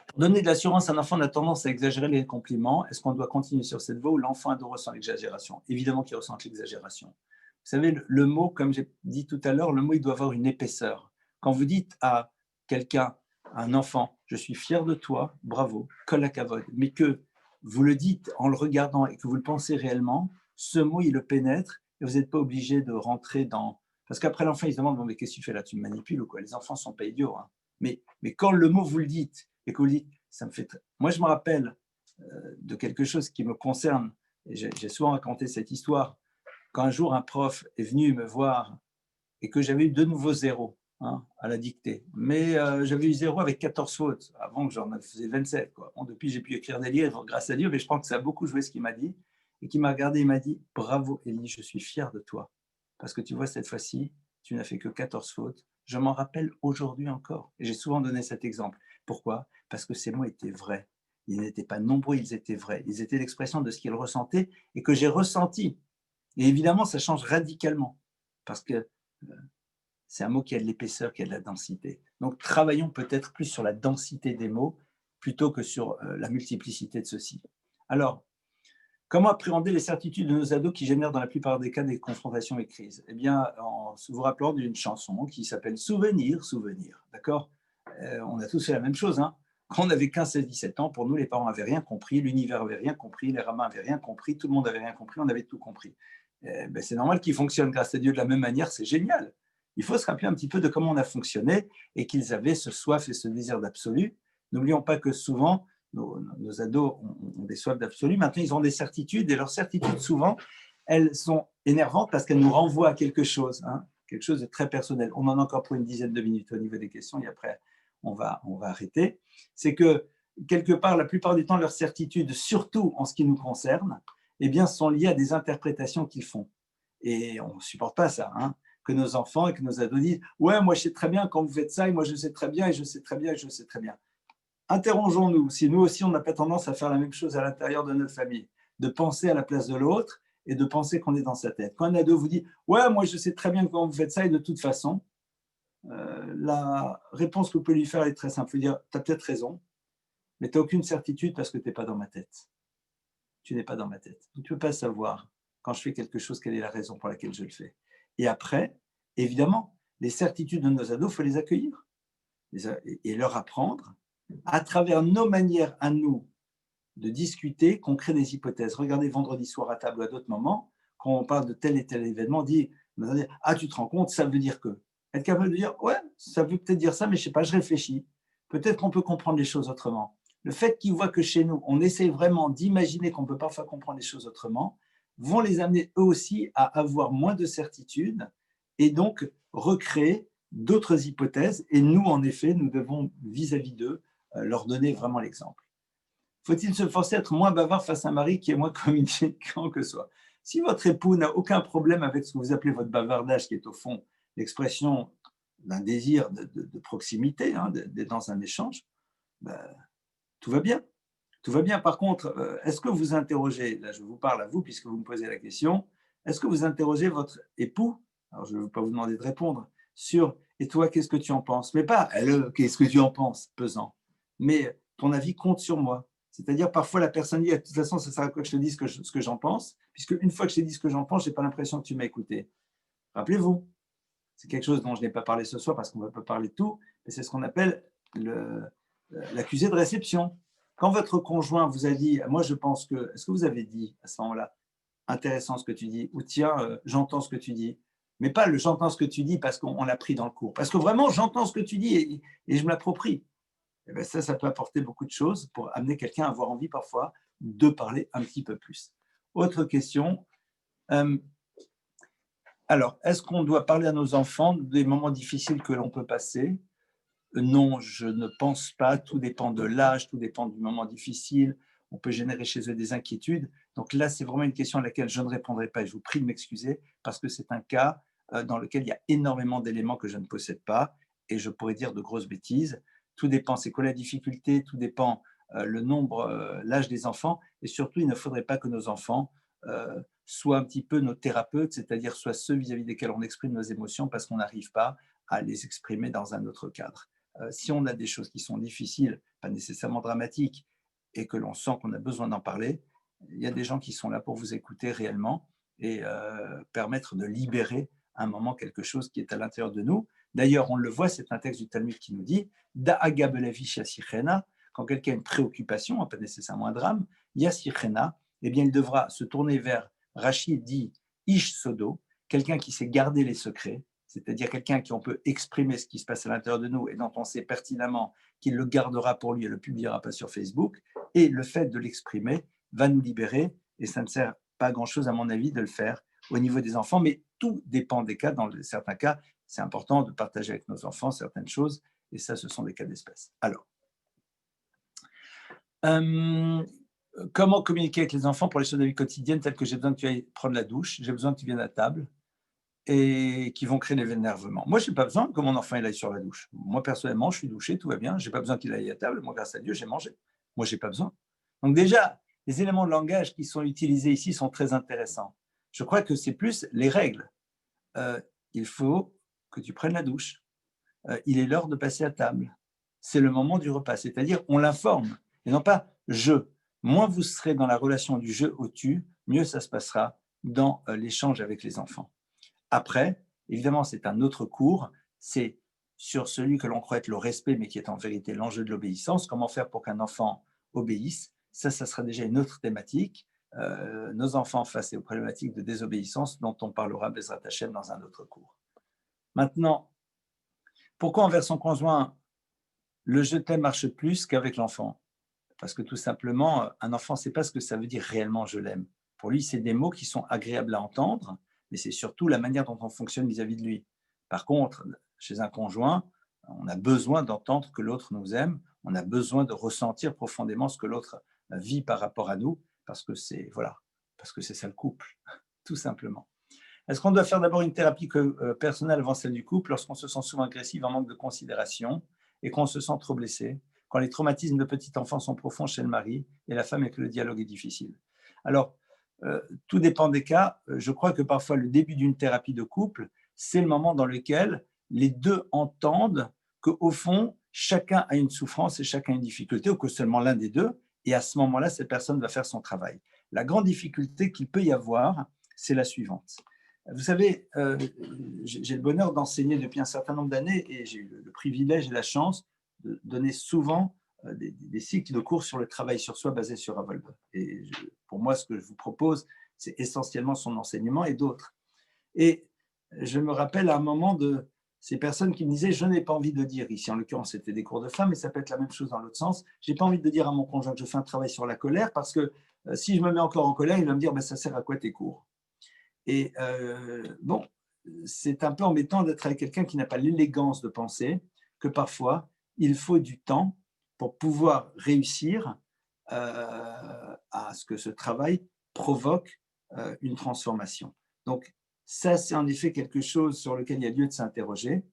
pour donner de l'assurance à un enfant, on a tendance à exagérer les compliments. Est-ce qu'on doit continuer sur cette voie ou l'enfant ado ressent l'exagération? Évidemment qu'il ressent l'exagération. Vous savez, le mot, comme j'ai dit tout à l'heure, le mot, il doit avoir une épaisseur. Quand vous dites à quelqu'un, à un enfant, je suis fier de toi, bravo, kol hakavod, mais que vous le dites en le regardant et que vous le pensez réellement, ce mot, il le pénètre et vous n'êtes pas obligé de rentrer dans... Parce qu'après, l'enfant, il se demande, bon, mais qu'est-ce que tu fais là? Tu me manipules ou quoi? Les enfants ne sont pas idiots. Hein. Mais quand le mot, vous le dites et que vous le dites, ça me fait... Moi, je me rappelle de quelque chose qui me concerne, et j'ai souvent raconté cette histoire, quand un jour un prof est venu me voir et que j'avais eu de nouveaux zéros, hein, à la dictée. Mais j'avais eu 0 avec 14 fautes, avant que j'en faisais 27. Quoi. Bon, depuis, j'ai pu écrire des livres, grâce à Dieu, mais je pense que ça a beaucoup joué ce qu'il m'a dit. Et qui m'a regardé, il m'a dit, bravo Élie, je suis fier de toi. Parce que tu vois, cette fois-ci, tu n'as fait que 14 fautes. Je m'en rappelle aujourd'hui encore. Et j'ai souvent donné cet exemple. Pourquoi? Parce que ces mots étaient vrais. Ils n'étaient pas nombreux, ils étaient vrais. Ils étaient l'expression de ce qu'il ressentait et que j'ai ressenti. Et évidemment, ça change radicalement. Parce que c'est un mot qui a de l'épaisseur, qui a de la densité. Donc, travaillons peut-être plus sur la densité des mots plutôt que sur la multiplicité de ceux-ci. Alors, comment appréhender les certitudes de nos ados qui génèrent dans la plupart des cas des confrontations et crises? Eh bien, en vous rappelant d'une chanson qui s'appelle Souvenir, Souvenir. D'accord? On a tous fait la même chose. Hein. Quand on avait 15, 16, 17 ans, pour nous, les parents n'avaient rien compris, l'univers n'avait rien compris, les rabbins n'avaient rien compris, tout le monde n'avait rien compris, on avait tout compris. Ben, c'est normal qu'ils fonctionnent grâce à Dieu de la même manière, c'est génial. Il faut se rappeler un petit peu de comment on a fonctionné et qu'ils avaient ce soif et ce désir d'absolu. N'oublions pas que souvent, nos ados ont des soifs d'absolu. Maintenant, ils ont des certitudes et leurs certitudes, souvent, elles sont énervantes parce qu'elles nous renvoient à quelque chose, hein, quelque chose de très personnel. On en a encore pour une dizaine de minutes au niveau des questions et après, on va arrêter. C'est que, quelque part, la plupart du temps, leurs certitudes, surtout en ce qui nous concerne, eh bien, sont liées à des interprétations qu'ils font. Et on ne supporte pas ça, hein, que nos enfants et que nos ados disent « Ouais, moi, je sais très bien quand vous faites ça, et moi, je sais très bien, et je sais très bien, et je sais très bien. » Interrogeons-nous si nous aussi, on n'a pas tendance à faire la même chose à l'intérieur de notre famille, de penser à la place de l'autre et de penser qu'on est dans sa tête. Quand un ado vous dit « Ouais, moi, je sais très bien quand vous faites ça, et de toute façon, la réponse que vous pouvez lui faire est très simple. Vous dire « Tu as peut-être raison, mais tu n'as aucune certitude parce que tu n'es pas dans ma tête. Tu n'es pas dans ma tête. Tu ne peux pas savoir quand je fais quelque chose, quelle est la raison pour laquelle je le fais. » Et après, évidemment, les certitudes de nos ados, il faut les accueillir et leur apprendre, à travers nos manières à nous de discuter, qu'on crée des hypothèses. Regardez vendredi soir à table ou à d'autres moments, quand on parle de tel et tel événement, on dit « Ah, tu te rends compte, ça veut dire que… » Être capable de dire « Ouais, ça veut peut-être dire ça, mais je ne sais pas, je réfléchis. Peut-être qu'on peut comprendre les choses autrement. » Le fait qu'ils voient que chez nous, on essaie vraiment d'imaginer qu'on peut parfois comprendre les choses autrement, vont les amener eux aussi à avoir moins de certitudes et donc recréer d'autres hypothèses. Et nous, en effet, nous devons, vis-à-vis d'eux, leur donner vraiment l'exemple. Faut-il se forcer à être moins bavard face à un mari qui est moins communicant que soi? Si votre époux n'a aucun problème avec ce que vous appelez votre bavardage, qui est au fond l'expression d'un désir de proximité, hein, d'être dans un échange, ben, tout va bien. Tout va bien. Par contre, est-ce que vous interrogez, là je vous parle à vous puisque vous me posez la question, est-ce que vous interrogez votre époux, alors je ne vais pas vous demander de répondre, sur « et toi, qu'est-ce que tu en penses ?» Mais pas « qu'est-ce que tu en penses ?» pesant, mais ton avis compte sur moi. C'est-à-dire, parfois, la personne dit « de toute façon, ça sert à quoi que je te dise ce que j'en pense, puisque une fois que je t'ai dit ce que j'en pense, je n'ai pas l'impression que tu m'as écouté. » Rappelez-vous, c'est quelque chose dont je n'ai pas parlé ce soir parce qu'on ne peut pas parler de tout, mais c'est ce qu'on appelle l'accusé de réception. Quand votre conjoint vous a dit, moi je pense que, est-ce que vous avez dit à ce moment-là, intéressant ce que tu dis, ou tiens, j'entends ce que tu dis, mais pas le j'entends ce que tu dis parce qu'on l'a pris dans le cours, parce que vraiment j'entends ce que tu dis et je me l'approprie. Et bien ça peut apporter beaucoup de choses pour amener quelqu'un à avoir envie parfois de parler un petit peu plus. Autre question. Alors, est-ce qu'on doit parler à nos enfants des moments difficiles que l'on peut passer? Non, je ne pense pas. Tout dépend de l'âge, tout dépend du moment difficile. On peut générer chez eux des inquiétudes. Donc là, c'est vraiment une question à laquelle je ne répondrai pas. Et je vous prie de m'excuser parce que c'est un cas dans lequel il y a énormément d'éléments que je ne possède pas et je pourrais dire de grosses bêtises. Tout dépend, c'est quoi la difficulté, tout dépend le nombre, l'âge des enfants et surtout, il ne faudrait pas que nos enfants soient un petit peu nos thérapeutes, c'est-à-dire soient ceux vis-à-vis desquels on exprime nos émotions parce qu'on n'arrive pas à les exprimer dans un autre cadre. Si on a des choses qui sont difficiles, pas nécessairement dramatiques, et que l'on sent qu'on a besoin d'en parler, il y a des gens qui sont là pour vous écouter réellement et permettre de libérer un moment quelque chose qui est à l'intérieur de nous. D'ailleurs, on le voit, c'est un texte du Talmud qui nous dit Da'aga belevi shasichena, quand quelqu'un a une préoccupation, pas nécessairement un drame, yasichena, eh bien, il devra se tourner vers Rachid dit Ish Sodo, quelqu'un qui sait garder les secrets, c'est-à-dire quelqu'un qui on peut exprimer ce qui se passe à l'intérieur de nous et dont on sait pertinemment qu'il le gardera pour lui et ne le publiera pas sur Facebook. Et le fait de l'exprimer va nous libérer et ça ne sert pas à grand-chose, à mon avis, de le faire au niveau des enfants, mais tout dépend des cas. Dans certains cas, c'est important de partager avec nos enfants certaines choses et ça, ce sont des cas d'espèce. Alors, comment communiquer avec les enfants pour les choses de la vie quotidienne telles que j'ai besoin que tu ailles prendre la douche, j'ai besoin que tu viennes à table et qui vont créer des énervements. Moi, je n'ai pas besoin que mon enfant il aille sur la douche. Moi, personnellement, je suis douché, tout va bien. Je n'ai pas besoin qu'il aille à table. Moi, grâce à Dieu, j'ai mangé. Moi, je n'ai pas besoin. Donc déjà, les éléments de langage qui sont utilisés ici sont très intéressants. Je crois que c'est plus les règles. Il faut que tu prennes la douche. Il est l'heure de passer à table. C'est le moment du repas. C'est-à-dire, on l'informe. Et non pas je. Moins vous serez dans la relation du je au tu, mieux ça se passera dans l'échange avec les enfants. Après, évidemment, c'est un autre cours, c'est sur celui que l'on croit être le respect, mais qui est en vérité l'enjeu de l'obéissance. Comment faire pour qu'un enfant obéisse? Ça sera déjà une autre thématique. Nos enfants face aux problématiques de désobéissance dont on parlera Bezrat Hashem dans un autre cours. Maintenant, pourquoi envers son conjoint, le je t'aime marche plus qu'avec l'enfant? Parce que tout simplement, un enfant ne sait pas ce que ça veut dire réellement je l'aime. Pour lui, c'est des mots qui sont agréables à entendre, mais c'est surtout la manière dont on fonctionne vis-à-vis de lui. Par contre, chez un conjoint, on a besoin d'entendre que l'autre nous aime, on a besoin de ressentir profondément ce que l'autre vit par rapport à nous, parce que c'est ça le couple, tout simplement. Est-ce qu'on doit faire d'abord une thérapie personnelle avant celle du couple lorsqu'on se sent souvent agressif, en manque de considération et qu'on se sent trop blessé, quand les traumatismes de petite enfance sont profonds chez le mari et la femme et que le dialogue est difficile? Alors, tout dépend des cas. Je crois que parfois le début d'une thérapie de couple, c'est le moment dans lequel les deux entendent qu'au fond, chacun a une souffrance et chacun a une difficulté, ou que seulement l'un des deux, et à ce moment-là, cette personne va faire son travail. La grande difficulté qu'il peut y avoir, c'est la suivante. Vous savez, j'ai le bonheur d'enseigner depuis un certain nombre d'années et j'ai eu le privilège et la chance de donner souvent des cycles de cours sur le travail sur soi basés sur Avolbe. Et pour moi, ce que je vous propose, c'est essentiellement son enseignement et d'autres. Et je me rappelle à un moment de ces personnes qui me disaient je n'ai pas envie de dire, ici en l'occurrence c'était des cours de femmes, mais ça peut être la même chose dans l'autre sens, j'ai pas envie de dire à mon conjoint que je fais un travail sur la colère parce que si je me mets encore en colère, il va me dire ben, ça sert à quoi tes cours? Et bon, c'est un peu embêtant d'être avec quelqu'un qui n'a pas l'élégance de penser que parfois, il faut du temps pour pouvoir réussir à ce que ce travail provoque une transformation. Donc, ça, c'est en effet quelque chose sur lequel il y a lieu de s'interroger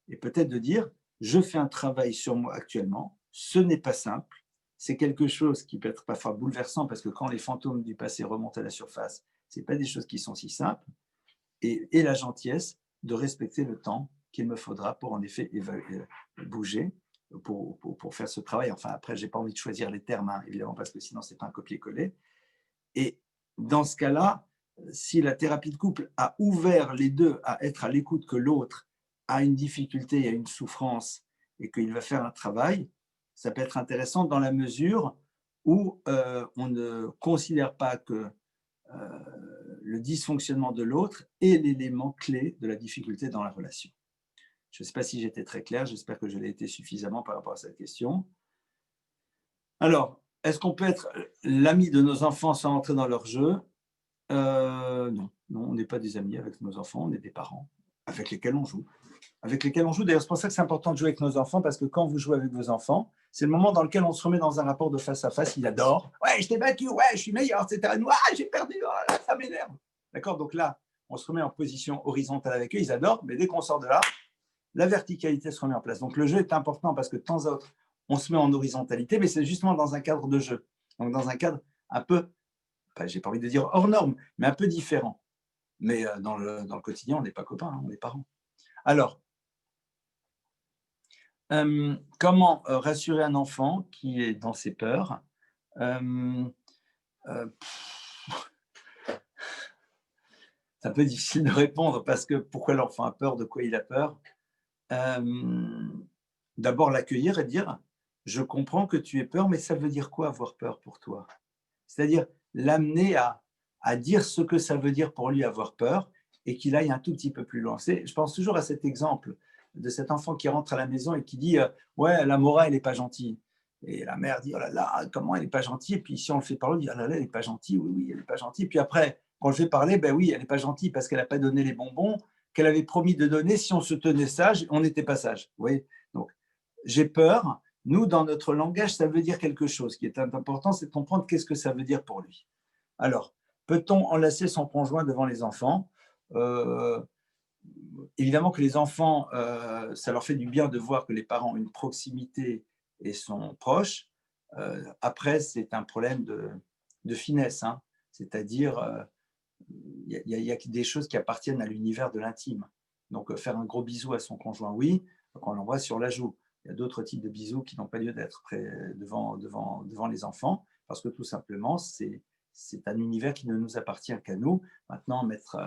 et peut-être de dire, je fais un travail sur moi actuellement, ce n'est pas simple, c'est quelque chose qui peut être parfois bouleversant parce que quand les fantômes du passé remontent à la surface, ce n'est pas des choses qui sont si simples, et la gentillesse de respecter le temps qu'il me faudra pour en effet bouger, pour faire ce travail. Enfin, après, je n'ai pas envie de choisir les termes, hein, évidemment, parce que sinon, ce n'est pas un copier-coller. Et dans ce cas-là, si la thérapie de couple a ouvert les deux à être à l'écoute que l'autre a une difficulté, a une souffrance et qu'il va faire un travail, ça peut être intéressant dans la mesure où on ne considère pas que le dysfonctionnement de l'autre est l'élément clé de la difficulté dans la relation. Je ne sais pas si j'étais très clair, j'espère que je l'ai été suffisamment par rapport à cette question. Alors, est-ce qu'on peut être l'ami de nos enfants sans entrer dans leur jeu? Non, on n'est pas des amis avec nos enfants, on est des parents avec lesquels on joue. D'ailleurs, c'est pour ça que c'est important de jouer avec nos enfants, parce que quand vous jouez avec vos enfants, c'est le moment dans lequel on se remet dans un rapport de face à face. Il adore. Ouais, je t'ai battu, ouais, je suis meilleur, etc. Nous, j'ai perdu, oh là, ça m'énerve. D'accord? Donc là, on se remet en position horizontale avec eux, ils adorent, mais dès qu'on sort de là, la verticalité se remet en place. Donc le jeu est important parce que de temps à autre, on se met en horizontalité, mais c'est justement dans un cadre de jeu. Donc dans un cadre un peu, j'ai pas envie de dire hors norme, mais un peu différent. Mais dans le quotidien, on n'est pas copains, hein, on est parents. Alors, comment rassurer un enfant qui est dans ses peurs? C'est un peu difficile de répondre parce que pourquoi l'enfant a peur? De quoi il a peur? D'abord l'accueillir et dire: «Je comprends que tu aies peur, mais ça veut dire quoi avoir peur pour toi?» C'est-à-dire l'amener à dire ce que ça veut dire pour lui avoir peur et qu'il aille un tout petit peu plus loin. Je pense toujours à cet exemple de cet enfant qui rentre à la maison et qui dit ouais, la Mora, elle n'est pas gentille. Et la mère dit: oh là là, comment elle n'est pas gentille? Et puis si on le fait parler, on dit: oh là là, elle n'est pas gentille, oui, oui, elle n'est pas gentille. Et puis après, quand je vais parler, ben oui, elle n'est pas gentille parce qu'elle n'a pas donné les bonbons qu'elle avait promis de donner si on se tenait sage, on n'était pas sage. Vous voyez? Donc, j'ai peur. Nous, dans notre langage, ça veut dire quelque chose. Ce qui est important, c'est de comprendre qu'est-ce que ça veut dire pour lui. Alors, peut-on enlacer son conjoint devant les enfants? Évidemment que les enfants, ça leur fait du bien de voir que les parents ont une proximité et sont proches. Après, c'est un problème de finesse, hein. C'est-à-dire, il y a des choses qui appartiennent à l'univers de l'intime. Donc, faire un gros bisou à son conjoint, oui, quand on l'embrasse sur la joue. Il y a d'autres types de bisous qui n'ont pas lieu d'être devant les enfants, parce que tout simplement, c'est un univers qui ne nous appartient qu'à nous. Maintenant, mettre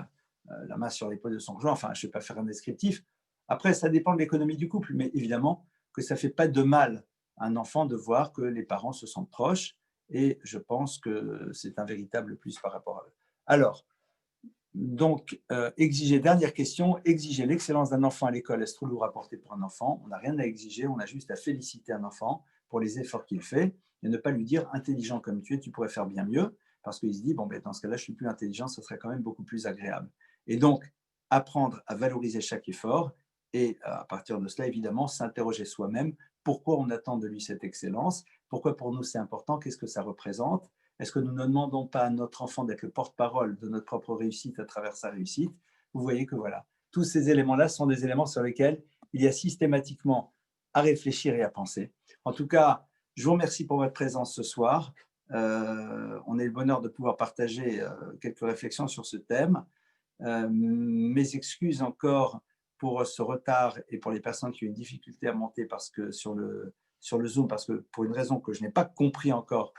la main sur l'épaule de son conjoint, enfin, je ne vais pas faire un descriptif. Après, ça dépend de l'économie du couple, mais évidemment que ça ne fait pas de mal à un enfant de voir que les parents se sentent proches, et je pense que c'est un véritable plus par rapport à eux. Alors, donc, dernière question, exiger l'excellence d'un enfant à l'école, est-ce trop lourd à porter pour un enfant? On n'a rien à exiger, on a juste à féliciter un enfant pour les efforts qu'il fait et ne pas lui dire intelligent comme tu es, tu pourrais faire bien mieux, parce qu'il se dit, bon, ben, dans ce cas-là, je suis plus intelligent, ce serait quand même beaucoup plus agréable. Et donc, apprendre à valoriser chaque effort et à partir de cela, évidemment, s'interroger soi-même, pourquoi on attend de lui cette excellence, pourquoi pour nous c'est important, qu'est-ce que ça représente. Est-ce que nous ne demandons pas à notre enfant d'être le porte-parole de notre propre réussite à travers sa réussite? Vous voyez que voilà, tous ces éléments-là sont des éléments sur lesquels il y a systématiquement à réfléchir et à penser. En tout cas, je vous remercie pour votre présence ce soir. On a eu le bonheur de pouvoir partager quelques réflexions sur ce thème. Mes excuses encore pour ce retard et pour les personnes qui ont une difficulté à monter parce que sur le Zoom, parce que pour une raison que je n'ai pas compris encore,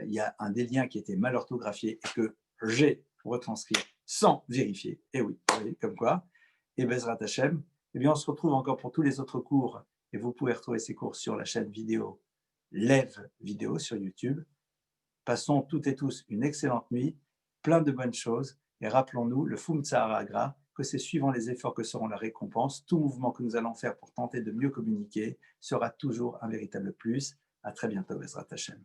il y a un des liens qui était mal orthographié et que j'ai retranscrit sans vérifier. Et oui, vous voyez, comme quoi. Et Bezrat Hachem, eh bien, on se retrouve encore pour tous les autres cours et vous pouvez retrouver ces cours sur la chaîne vidéo Lève Vidéo sur YouTube. Passons toutes et tous une excellente nuit, plein de bonnes choses et rappelons-nous le Fum Tzahara que c'est suivant les efforts que seront la récompense. Tout mouvement que nous allons faire pour tenter de mieux communiquer sera toujours un véritable plus. À très bientôt, Bezrat Hachem.